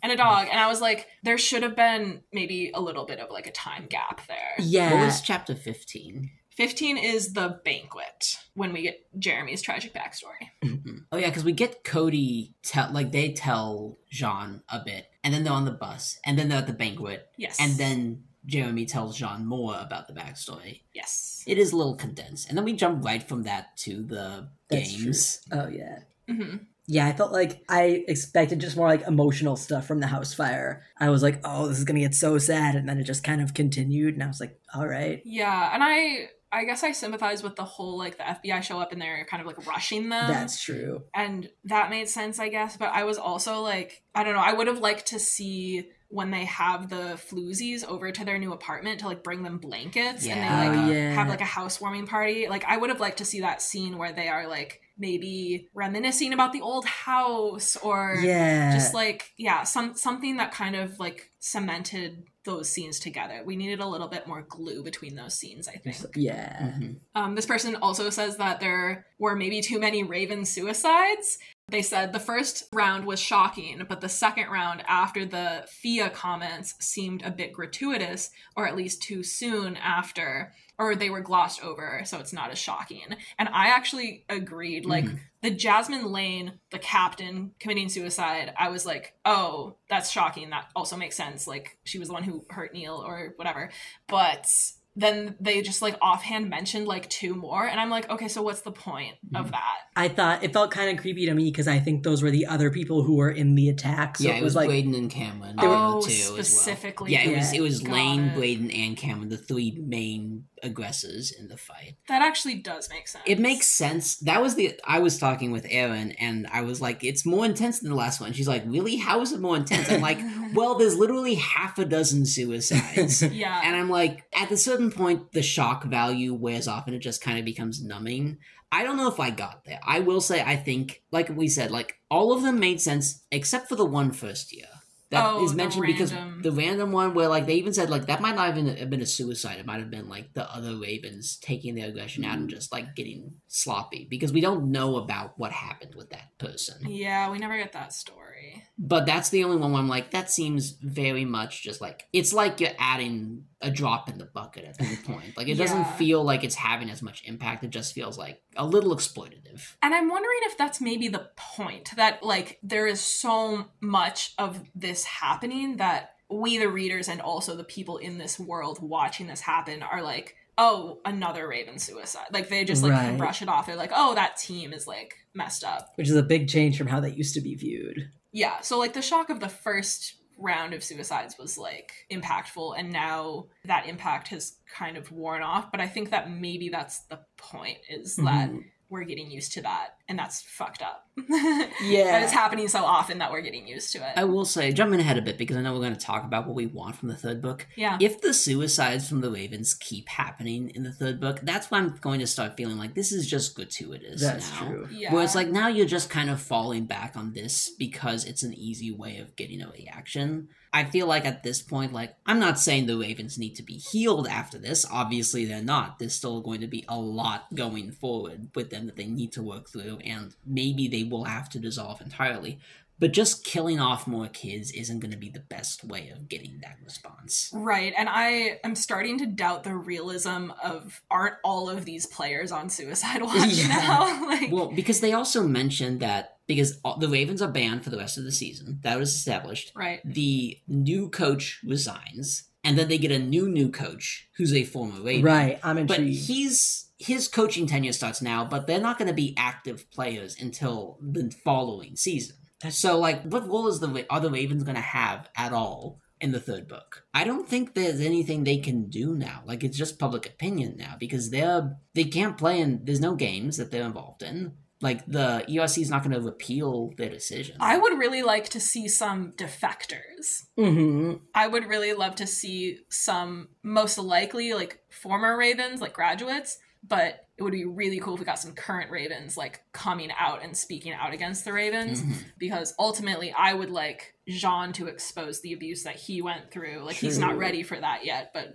and a dog, and I was like, there should have been maybe a little bit of like a time gap there. Yeah. What was chapter 15? 15 is the banquet, when we get Jeremy's tragic backstory. Oh yeah, because we get Cody they tell Jean a bit, and then they're on the bus, and then they're at the banquet. Yes. And then Jeremy tells Jean more about the backstory. Yes. It is a little condensed, and then we jump right from that to the games. True. Oh yeah. Mm-hmm. Yeah, I felt like I expected just more like emotional stuff from the house fire. I was like, oh, this is gonna get so sad, and then it just kind of continued, and I was like, all right. Yeah, and I guess I sympathize with the whole, like, the FBI show up and they're kind of, like, rushing them. That's true. And that made sense, I guess. But I was also, like, I don't know, I would have liked to see when they have the floozies over to their new apartment to, like, bring them blankets. Yeah. And they, like, Oh, have, like, a housewarming party. Like, I would have liked to see that scene where they are, like, maybe reminiscing about the old house, or just, like, something that kind of, like, cemented those scenes together. We needed a little bit more glue between those scenes, I think. Yeah. Mm-hmm. This person also says that there were maybe too many Raven suicides. They said the first round was shocking, but the second round after the Thea comments seemed a bit gratuitous, or at least too soon after, or they were glossed over, so it's not as shocking. And I actually agreed. Like, the Jasmine Lane, the captain, committing suicide, I was like, oh, that's shocking. That also makes sense. Like, she was the one who hurt Neil or whatever. But then they just, like, offhand mentioned, like, 2 more. And I'm like, okay, so what's the point of that? I thought it felt kind of creepy to me because I think those were the other people who were in the attack. So yeah, it was like Braden and Cameron. Specifically. As well. Yeah, it was Lane, it. Braden, and Cameron, the 3 main aggressors in the fight. That actually does make sense. It makes sense. I was talking with Erin, and I was like, it's more intense than the last one. She's like, really? How is it more intense? I'm like, well, there's literally half a dozen suicides. Yeah. And I'm like, at a certain point, the shock value wears off and it just kind of becomes numbing. I don't know if I got there. I will say, I think, like we said, like, all of them made sense except for the one first year. That is mentioned because the random one where, like, they even said, like, that might not even have been a suicide. It might have been, like, the other Ravens taking their aggression out and just, like, getting sloppy. Because we don't know about what happened with that person. Yeah, we never get that story. But that's the only one where I'm like, that seems very much just, like, it's like you're adding a drop in the bucket at any point. Like, it doesn't feel like it's having as much impact. It just feels like a little exploitative. And I'm wondering if that's maybe the point, that, like, there is so much of this happening that we, the readers, and also the people in this world watching this happen are like, oh, another Raven suicide. Like, they just, like, can brush it off. They're like, oh, that team is, like, messed up. Which is a big change from how they used to be viewed. Yeah, so, like, the shock of the first round of suicides was, like, impactful, and now that impact has kind of worn off. But I think that maybe that's the point, is that we're getting used to that, and that's fucked up. That it's happening so often that we're getting used to it. I will say, jumping ahead a bit, because I know we're going to talk about what we want from the third book. Yeah. If the suicides from the Ravens keep happening in the third book, that's when I'm going to start feeling like this is just gratuitous. That's now. true. Yeah. Where it's like, now you're just kind of falling back on this because it's an easy way of getting a reaction. I feel like at this point, like, I'm not saying the Ravens need to be healed after this. Obviously, they're not. There's still going to be a lot going forward with them that they need to work through, and maybe they will have to dissolve entirely. But just killing off more kids isn't going to be the best way of getting that response. Right, and I am starting to doubt the realism of, aren't all of these players on Suicide Watch now? Like, well, because they also mentioned that because the Ravens are banned for the rest of the season. That was established. Right. The new coach resigns, and then they get a new coach who's a former Raven. Right, I'm But intrigued. his coaching tenure starts now, but they're not going to be active players until the following season. So, like, what role are the Ravens going to have at all in the third book? I don't think there's anything they can do now. Like, it's just public opinion now, because they can't play in, there's no games that they're involved in. Like, the ERC is not going to repeal their decision. I would really like to see some defectors. I would really love to see some, most likely, like, former Ravens, like graduates, but it would be really cool if we got some current Ravens like coming out and speaking out against the Ravens, because ultimately I would like Jean to expose the abuse that he went through. Like he's not ready for that yet, but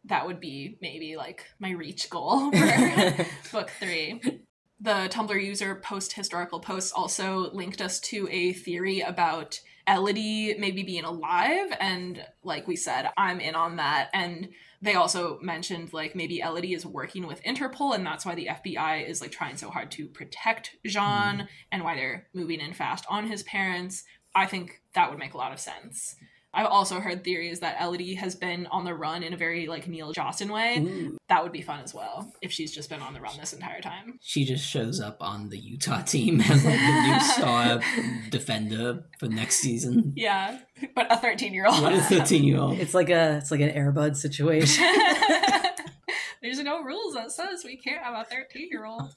that would be maybe like my reach goal for book 3. The Tumblr user Post Historical Posts also linked us to a theory about Elodie maybe being alive, and like we said, I'm in on that. And they also mentioned like maybe Elodie is working with Interpol, and that's why the FBI is like trying so hard to protect Jean and why they're moving in fast on his parents. I think that would make a lot of sense. I've also heard theories that Elodie has been on the run in a very like Neil Jostin way. Ooh. That would be fun as well if she's just been on the run this entire time. She just shows up on the Utah team as like the new star defender for next season. Yeah, but a 13-year-old. What a 13-year-old. It's like an Airbud situation. There's no rules that says we can't have a 13-year-old.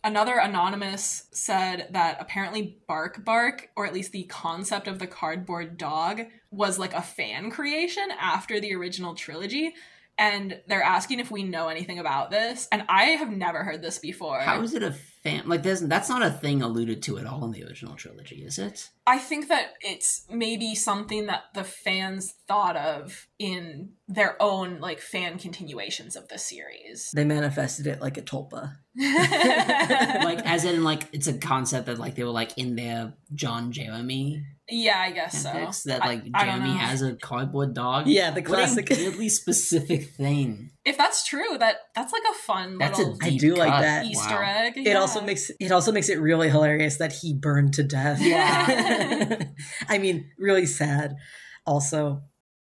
Another anonymous said that apparently Bark Bark, or at least the concept of the cardboard dog, was like a fan creation after the original trilogy. And they're asking if we know anything about this. And I have never heard this before. How is it a fan? Like, that's not a thing alluded to at all in the original trilogy, is it? I think that it's maybe something that the fans thought of in their own like fan continuations of the series. They manifested it like a tulpa. Like, as in, like, it's a concept that, like, they were, like, in their John Jeremy Yeah, I guess fanfics, so. that, like, I don't Jeremy know. has a cardboard dog. Yeah, the classic. What a weirdly specific thing. If that's true, that's like a fun That's little a I deep do like cut. that. Easter Wow. egg. It also makes it really hilarious that he burned to death. Yeah. I mean, really sad. Also,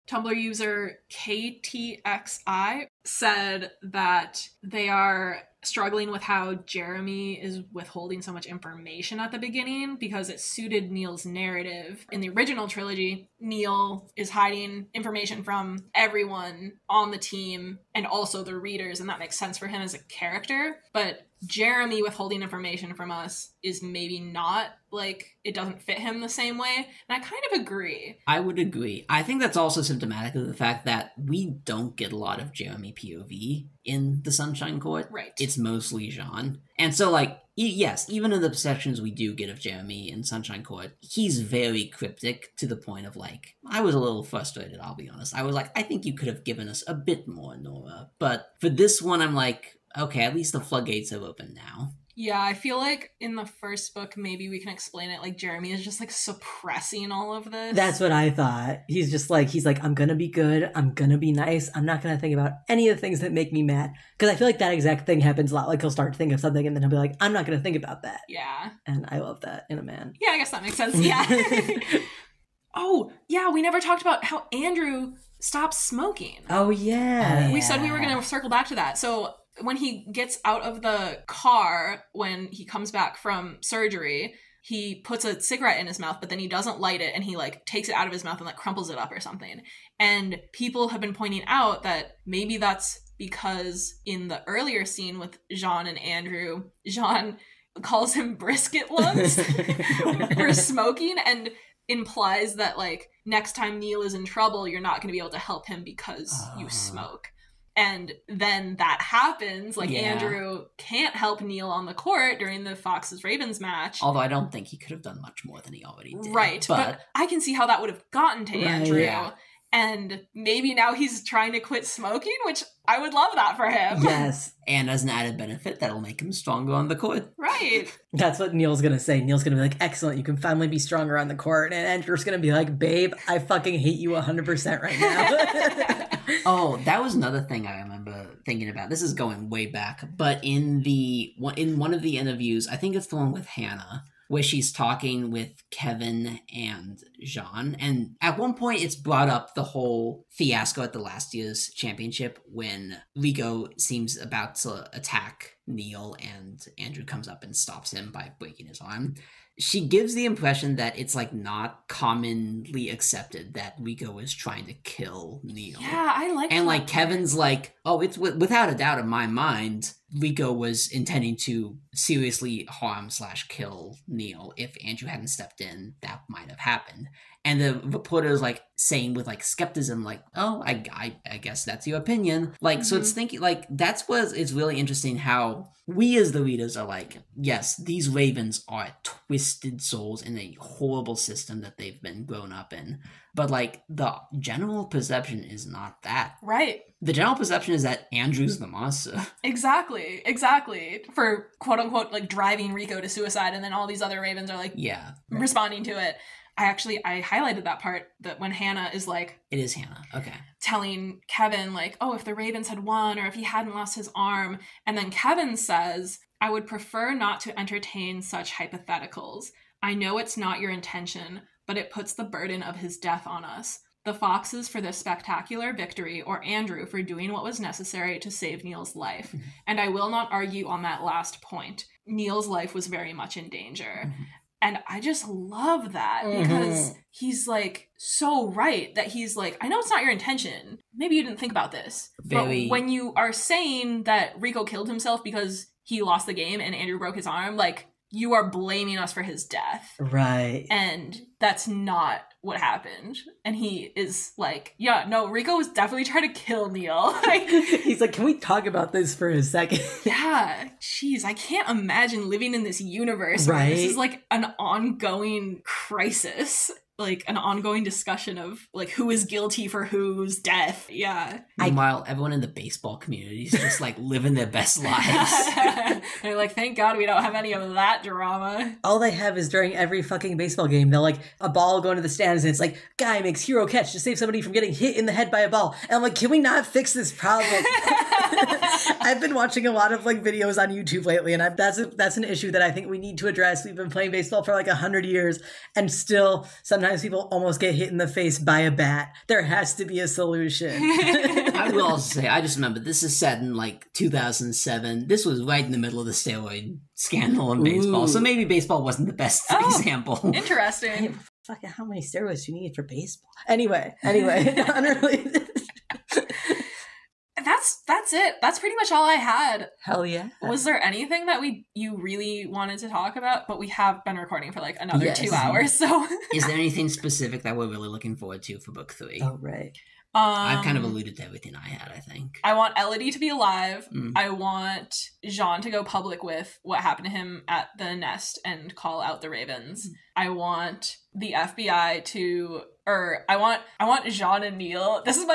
Tumblr user KTXI said that they are struggling with how Jeremy is withholding so much information at the beginning because it suited Neil's narrative. In the original trilogy, Neil is hiding information from everyone on the team and also the readers, and that makes sense for him as a character. But Jeremy withholding information from us is maybe not, like, it doesn't fit him the same way. And I kind of agree. I would agree. I think that's also symptomatic of the fact that we don't get a lot of Jeremy POV in the Sunshine Court. Right. It's mostly Jean. And so, like, yes, even in the sections we do get of Jeremy in Sunshine Court, he's very cryptic to the point of, like, I was a little frustrated, I'll be honest. I was like, I think you could have given us a bit more, Nora. But for this one, I'm like, okay, at least the floodgates have opened now. Yeah, I feel like in the first book, maybe we can explain it, like, Jeremy is just, like, suppressing all of this. that's what I thought. He's like, I'm gonna be good. I'm gonna be nice. I'm not gonna think about any of the things that make me mad. Because I feel like that exact thing happens a lot. Like, he'll start to think of something and then he'll be like, I'm not gonna think about that. Yeah. And I love that in a man. Yeah, I guess that makes sense. Yeah. Oh, yeah, we never talked about how Andrew stopped smoking. Oh, yeah. We said we were going to circle back to that. So when he gets out of the car, when he comes back from surgery, he puts a cigarette in his mouth, but then he doesn't light it, and he, like, takes it out of his mouth and, like, crumples it up or something. And people have been pointing out that maybe that's because in the earlier scene with Jean and Andrew, Jean calls him brisket lumps for smoking, and implies that, like, next time Neil is in trouble, you're not going to be able to help him because you smoke. And then that happens. Like, Yeah. Andrew can't help Neil on the court during the Foxes Ravens match. Although I don't think he could have done much more than he already did. Right. But I can see how that would have gotten to Right. Andrew. Yeah. And maybe now he's trying to quit smoking, which I would love that for him. Yes. And as an added benefit, that'll make him stronger on the court. Right. That's what Neil's gonna say. Neil's gonna be like, excellent, you can finally be stronger on the court. And Andrew's gonna be like, babe, I fucking hate you 100% right now. Oh, that was another thing I remember thinking about. This is going way back, but in one of the interviews, I think it's the one with Hannah, where she's talking with Kevin and Jean. And at one point, it's brought up the whole fiasco at the last year's championship when Rico seems about to attack Neil and Andrew comes up and stops him by breaking his arm. she gives the impression that it's like not commonly accepted that Rico is trying to kill Neil. Yeah, I like And that like part. Kevin's like, oh, it's without a doubt in my mind, Rico was intending to seriously harm/kill Neil. If Andrew hadn't stepped in, that might have happened. And the reporter is like saying with like skepticism, like, oh, I guess that's your opinion. Like, so it's thinking like that's what it's really interesting how we as the readers are like, yes, these ravens are twisted souls in a horrible system that they've been grown up in. But like the general perception is not that. Right. The general perception is that Andrew's the monster. Exactly. For quote unquote like driving Rico to suicide, and then all these other ravens are like Yeah. responding to it. I highlighted that part, that when Hannah is like It is Hannah. Okay. telling Kevin like, oh, if the Ravens had won or if he hadn't lost his arm. And then Kevin says, I would prefer not to entertain such hypotheticals. I know it's not your intention, but it puts the burden of his death on us. The Foxes for this spectacular victory, or Andrew for doing what was necessary to save Neil's life. And I will not argue on that last point. Neil's life was very much in danger. And I just love that because he's like so right that he's like, I know it's not your intention. Maybe you didn't think about this. Very- But when you are saying that Rico killed himself because he lost the game and Andrew broke his arm, like, you are blaming us for his death. Right. And that's not what happened. And he is like, yeah, no, Rico was definitely trying to kill Neil. Like, He's like, can we talk about this for a second? yeah, jeez, I can't imagine living in this universe where this Right. is like an ongoing crisis, like an ongoing discussion of like who is guilty for whose death. Yeah. Meanwhile, everyone in the baseball community is just like living their best lives. They're like, thank God we don't have any of that drama. All they have is during every fucking baseball game, they'll like a ball going to the stands and it's like, guy makes hero catch to save somebody from getting hit in the head by a ball. And I'm like, can we not fix this problem? I've been watching a lot of like videos on YouTube lately, and that's an issue that I think we need to address. We've been playing baseball for like 100 years, and still sometimes people almost get hit in the face by a bat. There has to be a solution. I will also say, I just remember this is set in like 2007. This was right in the middle of the steroid scandal in baseball, so maybe baseball wasn't the best example. Interesting. Fucking how many steroids do you need for baseball? Anyway, unrelated. That's it. That's pretty much all I had. Hell yeah. Was there anything that you really wanted to talk about? But we have been recording for like another Yes. 2 hours, so Is there anything specific that we're really looking forward to for book 3? Oh, right. I've kind of alluded to everything I had, I think. I want Elodie to be alive. Mm. I want Jean to go public with what happened to him at the nest and call out the Ravens. I want the FBI to, or I want Jean and Neil. This is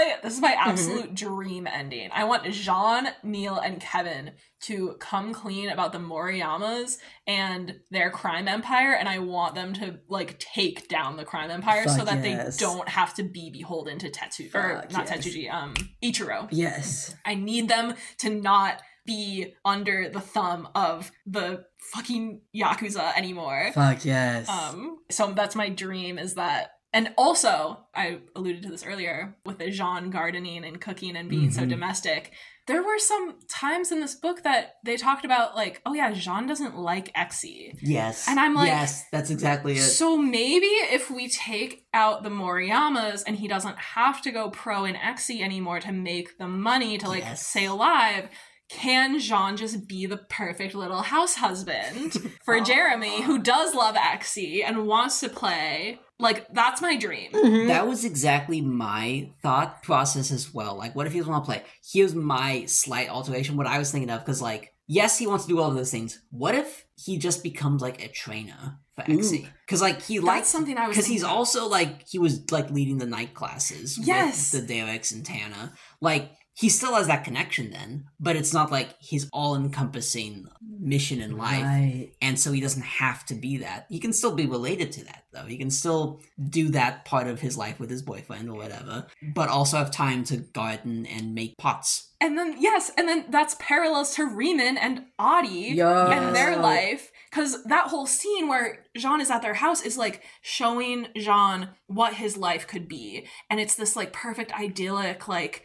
my absolute dream ending. I want Jean, Neil, and Kevin to come clean about the Moriyamas and their crime empire, and I want them to like take down the crime empire so Fuck that yes. they don't have to be beholden to Tetsu, or Fuck not yes. Tetsuji, Ichiro. Yes. I need them to not be under the thumb of the fucking Yakuza anymore. Fuck yes. So that's my dream, is that. And also, I alluded to this earlier, with the Jean gardening and cooking and being so domestic. There were some times in this book that they talked about, like, oh yeah, Jean doesn't like Exie. Yes. And I'm like, yes, that's exactly it. So maybe if we take out the Moriyamas and he doesn't have to go pro in Exie anymore to make the money to like Yes. stay alive, can Jean just be the perfect little house husband for Jeremy, who does love Exie and wants to play? Like, that's my dream. That was exactly my thought process as well. Like, what if he doesn't want to play? Here's my slight alteration, what I was thinking of, because, like, yes, he wants to do all of those things. What if he just becomes, like, a trainer for Exie? Because, like, he likes... something I was Because he's thinking of. also, like, he was, like, leading the night classes Yes. with the Derek's and Tana. Like, he still has that connection then, but it's not, like, his all-encompassing mission in life. Right. And so he doesn't have to be that. He can still be related to that, though. He can still do that part of his life with his boyfriend or whatever, but also have time to garden and make pots. And then, yes, and then that's parallels to Riemann and Audie Yes. and their life. Because that whole scene where Jean is at their house is like showing Jean what his life could be. And it's this like perfect idyllic, like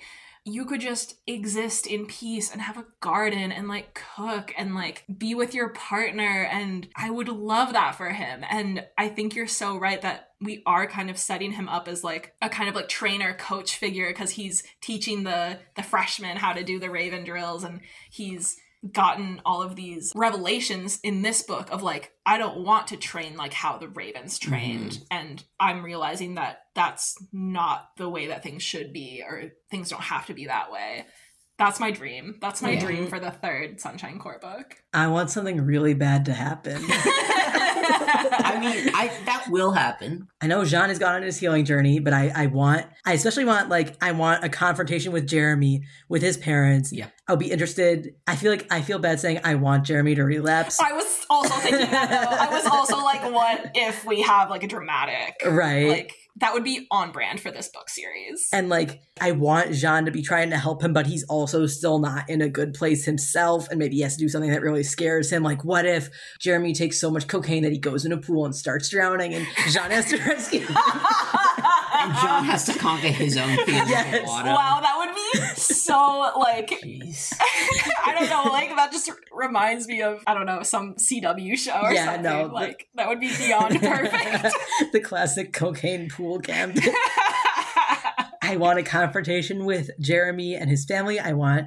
you could just exist in peace and have a garden and like cook and like be with your partner, and I would love that for him. And I think you're so right that we are kind of setting him up as like a kind of like trainer coach figure, because he's teaching the freshmen how to do the Raven drills, and he's gotten all of these revelations in this book of like, I don't want to train like how the Ravens trained. And I'm realizing that that's not the way that things should be, or things don't have to be that way. That's my dream. That's my dream for the third Sunshine Court book. I want something really bad to happen. I mean, that will happen. I know Jean has gone on his healing journey, but I especially want a confrontation with Jeremy, with his parents. Yeah. I'll be interested. I feel bad saying I want Jeremy to relapse. I was also thinking that though. I was also like, what if we have like a dramatic, right? Like that would be on brand for this book series. And like, I want Jean to be trying to help him, but he's also still not in a good place himself. And maybe he has to do something that really scares him. Like, what if Jeremy takes so much cocaine that he goes in a pool and starts drowning, and Jean has to rescue him? And John has to conquer his own feelings of water. Wow, that would be so like, Jeez. I don't know, like that just reminds me of, I don't know, some CW show or something. No, like that would be beyond perfect. The classic cocaine pool camp. I want a confrontation with Jeremy and his family. I want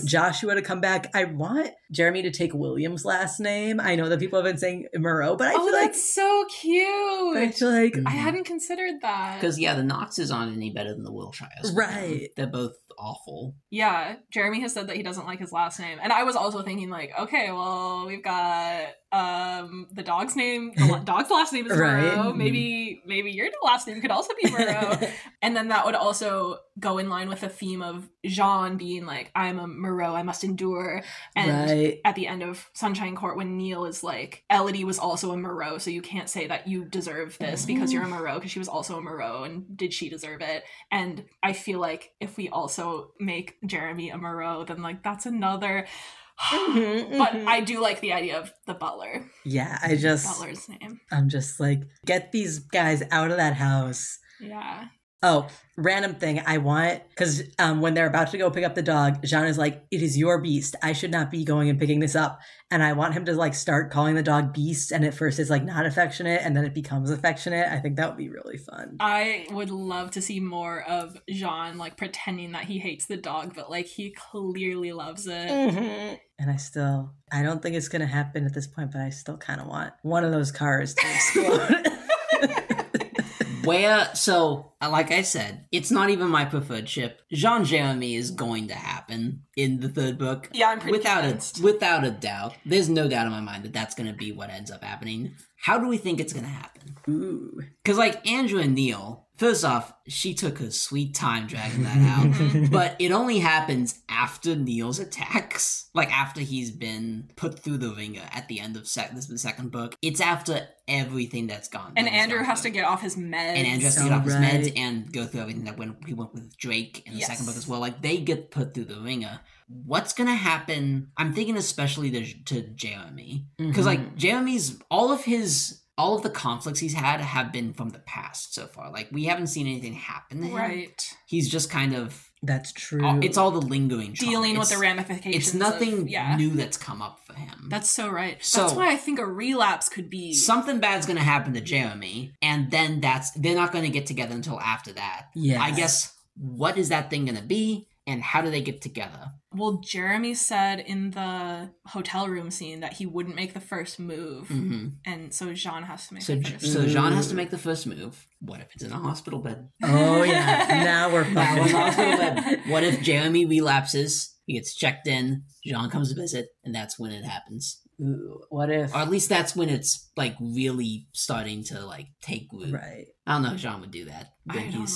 Joshua to come back. I want Jeremy to take William's last name. I know that people have been saying Moreau, but I feel like that's so cute. I feel like I hadn't considered that. Because, the Knoxes aren't any better than the Wilshires. Right. They're both awful. Yeah, Jeremy has said that he doesn't like his last name. And I was also thinking like, okay, well, we've got the dog's name, the dog's last name is Moreau. Right. Maybe your last name could also be Moreau. And then that would also go in line with the theme of Jean being like, I'm a Moreau, I must endure. And at the end of Sunshine Court, when Neil is like, Elodie was also a Moreau, so you can't say that you deserve this because you're a Moreau, because she was also a Moreau, and did she deserve it? And I feel like if we also make Jeremy a Moreau, then like that's another... But I do like the idea of the butler. Yeah, Butler's name. I'm just like, get these guys out of that house. Yeah. Oh, random thing. I want, because when they're about to go pick up the dog, Jean is like, it is your beast. I should not be going and picking this up. And I want him to like start calling the dog Beast. And at first it's like not affectionate, and then it becomes affectionate. I think that would be really fun. I would love to see more of Jean like pretending that he hates the dog, but like he clearly loves it. And I don't think it's going to happen at this point, but I still kind of want one of those cars to explode. So, like I said, it's not even my preferred ship. Jean Jeremy is going to happen in the third book. Yeah, I'm pretty convinced. Without a doubt. There's no doubt in my mind that that's going to be what ends up happening. How do we think it's going to happen? Ooh. Because, like, Andrew and Neil, first off, she took her sweet time dragging that out. But it only happens after Neil's attacks. Like, after he's been put through the ringer at the end of the second book. It's after everything that's gone. And Andrew has to get off his meds. And Andrew has to get off his meds and go through everything that he went with Drake in the second book as well. Like, they get put through the ringer. What's gonna happen? I'm thinking especially to Jeremy. Because, like, Jeremy's, all of the conflicts he's had have been from the past so far. Like, we haven't seen anything happen to him. Right. He's just kind of... That's true. It's all the lingering trauma. Dealing with the ramifications. It's nothing new that's come up for him. That's so right. So, that's why I think a relapse could be... Something bad's going to happen to Jeremy, and then they're not going to get together until after that. Yeah. I guess, what is that thing going to be, and how do they get together? Well, Jeremy said in the hotel room scene that he wouldn't make the first move. And so Jean has to make the first move. So Jean has to make the first move. What if it's in a hospital bed? Oh, yeah. Now we're fine. What if Jeremy relapses, he gets checked in, Jean comes to visit, and that's when it happens? Ooh, what if? Or at least that's when it's, like, really starting to, like, take root. Right. I don't know if Jean would do that. But I don't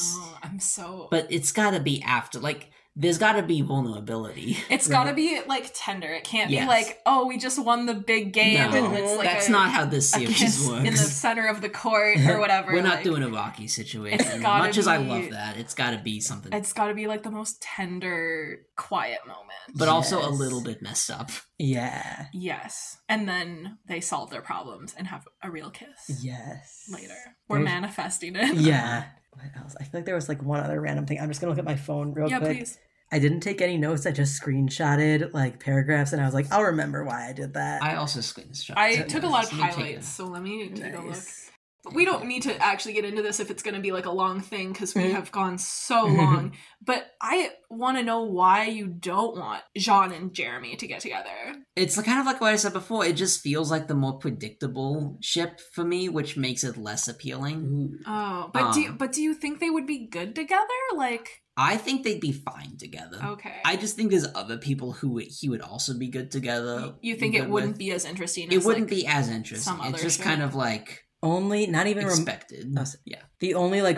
know. But it's gotta be after, like... There's got to be vulnerability. It's got to be, like, tender. It can't be like, oh, we just won the big game. No, and it's like that's not how this series works. In the center of the court or whatever. We're not doing a Rocky situation. Much as I love that, it's got to be something. It's got to be, like, the most tender, quiet moment. But also a little bit messed up. Yeah. Yes. And then they solve their problems and have a real kiss. Yes. Later. We're manifesting it. Yeah. What else? I feel like there was like one other random thing. I'm just gonna look at my phone real quick. Please. I didn't take any notes. I just screenshotted like paragraphs, and I was like, I'll remember why I did that. I also screenshot. I took a lot of Let me take highlights, a- so let me take a look. Nice. We don't need to actually get into this if it's going to be like a long thing because we have gone so long. But I want to know why you don't want Jean and Jeremy to get together. It's kind of like what I said before. It just feels like the more predictable ship for me, which makes it less appealing. Ooh. Oh, but do you think they would be good together? Like, I think they'd be fine together. okay. I just think there's other people who he would also be good together. You think it wouldn't be as interesting as It wouldn't like, be as interesting. some It's other just shit? kind of like Only, not even expected. Oh, Yeah. the only like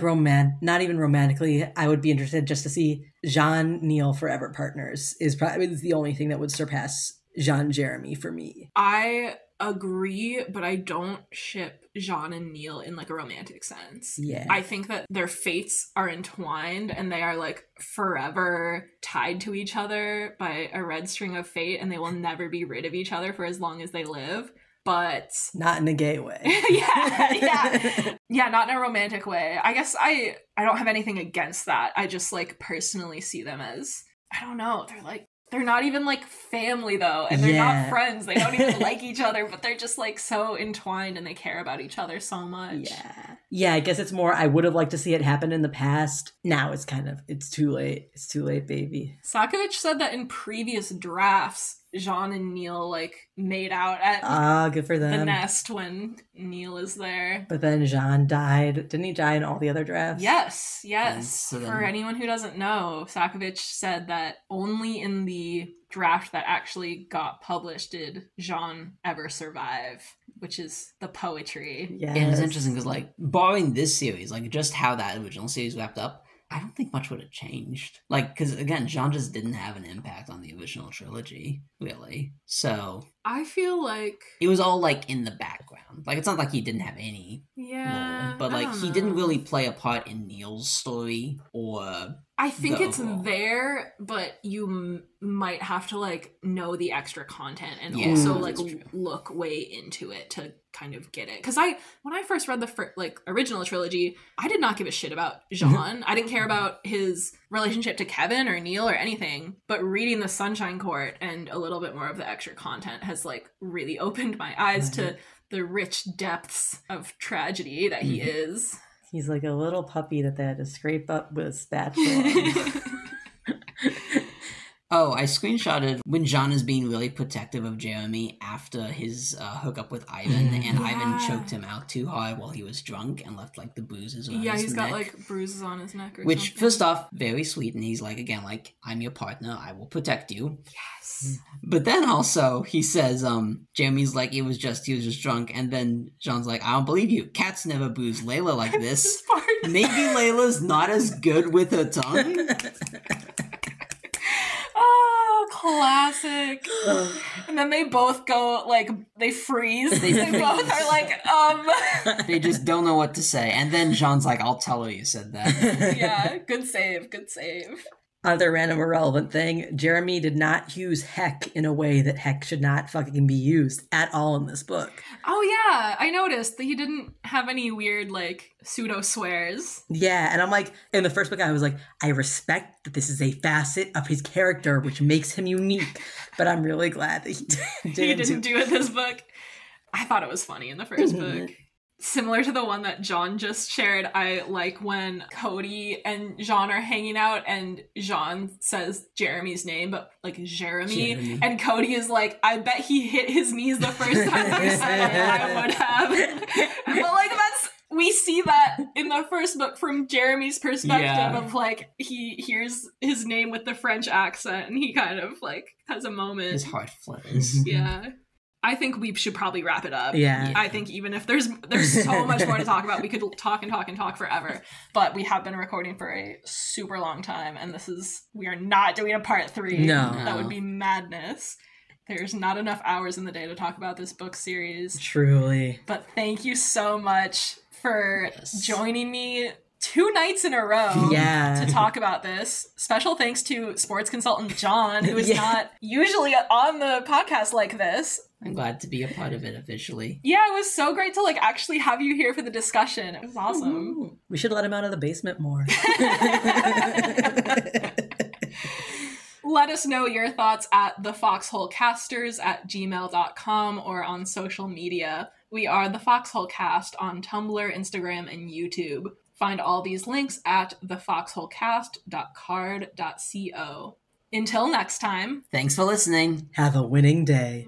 not even romantically, I would be interested just to see Jean Neil forever partners is probably the only thing that would surpass Jean Jeremy for me. I agree, but I don't ship Jean and Neil in like a romantic sense. Yeah. I think that their fates are entwined and they are like forever tied to each other by a red string of fate, and they will never be rid of each other for as long as they live. But Not in a gay way. yeah, not in a romantic way. I guess I don't have anything against that. I just like personally see them as, I don't know, they're not even like family though, and they're Yeah. not friends. They don't even like each other, but they're just like so entwined and they care about each other so much. Yeah. Yeah, I guess it's more I would have liked to see it happen in the past. Now it's too late. It's too late, baby. Sakovich said that in previous drafts, Jean and Neil like made out at Ah, good for the them. nest when Neil is there. But then Jean died. Didn't he die in all the other drafts? Yes. And so then- For anyone who doesn't know, Sakovich said that only in the draft that actually got published did Jean ever survive, which is the poetry. Yes. And it's interesting because, like, barring this series, like, just how that original series wrapped up, I don't think much would have changed. Like, because, again, Jean just didn't have an impact on the original trilogy, really. So, I feel like, it was all, like, in the background. Like, it's not like he didn't have any yeah, role, but, I like, don't he know. didn't really play a part in Neil's story or... I think the it's overall. there, but you might have to like know the extra content and Yeah, also that's like true. look way into it to kind of get it. Because when I first read the like original trilogy, I did not give a shit about Jean. I didn't care about his relationship to Kevin or Neil or anything. But reading the Sunshine Court and a little bit more of the extra content has like really opened my eyes to the rich depths of tragedy that he is. He's like a little puppy that they had to scrape up with a spatula. Oh, I screenshotted when Jean is being really protective of Jeremy after his hookup with Ivan, and Ivan Yeah. choked him out too hard while he was drunk and left like the bruises around Yeah, his he's neck. got like bruises on his neck or Which, something. first off, very sweet, and he's like, again, like, I'm your partner, I will protect you. Yes. But then also, he says, Jeremy's like, he was just drunk, and then Jean's like, I don't believe you, cats never bruise Layla like This this. part. Maybe Layla's not as good with her tongue. Oh, classic. And then they both go, like, they freeze. They They both are like, They just don't know what to say. And then Jean's like, I'll tell her you said that. yeah, good save, good save. Other random irrelevant thing, Jeremy did not use heck in a way that heck should not fucking be used at all in this book. Oh, yeah, I noticed that he didn't have any weird, like, pseudo swears. Yeah, and I'm like, in the first book, I was like, I respect that this is a facet of his character which makes him unique, but I'm really glad that he He didn't do it this book. I thought it was funny in the first book. Similar to the one that Jean just shared, I like when Cody and Jean are hanging out and Jean says Jeremy's name, but like Jeremy. And Cody is like, I bet he hit his knees the first time you said it, I would have. But like we see that in the first book from Jeremy's perspective Yeah. of like, he hears his name with the French accent and he kind of like has a moment. His heart flutters. Yeah. I think we should probably wrap it up. Yeah. I think even if there's so much more to talk about, we could talk and talk and talk forever. But we have been recording for a super long time, and we are not doing a part 3. No. That would be madness. There's not enough hours in the day to talk about this book series. Truly. But thank you so much for Yes. joining me 2 nights in a row Yeah. to talk about this. Special thanks to sports consultant John, who is Yeah. not usually on the podcast like this. I'm glad to be a part of it officially. Yeah, it was so great to like actually have you here for the discussion. It was awesome. Ooh, we should let him out of the basement more. Let us know your thoughts at thefoxholecasters@gmail.com or on social media. We are the Foxhole Cast on Tumblr, Instagram, and YouTube. Find all these links at thefoxholecast.card.co. Until next time. Thanks for listening. Have a winning day.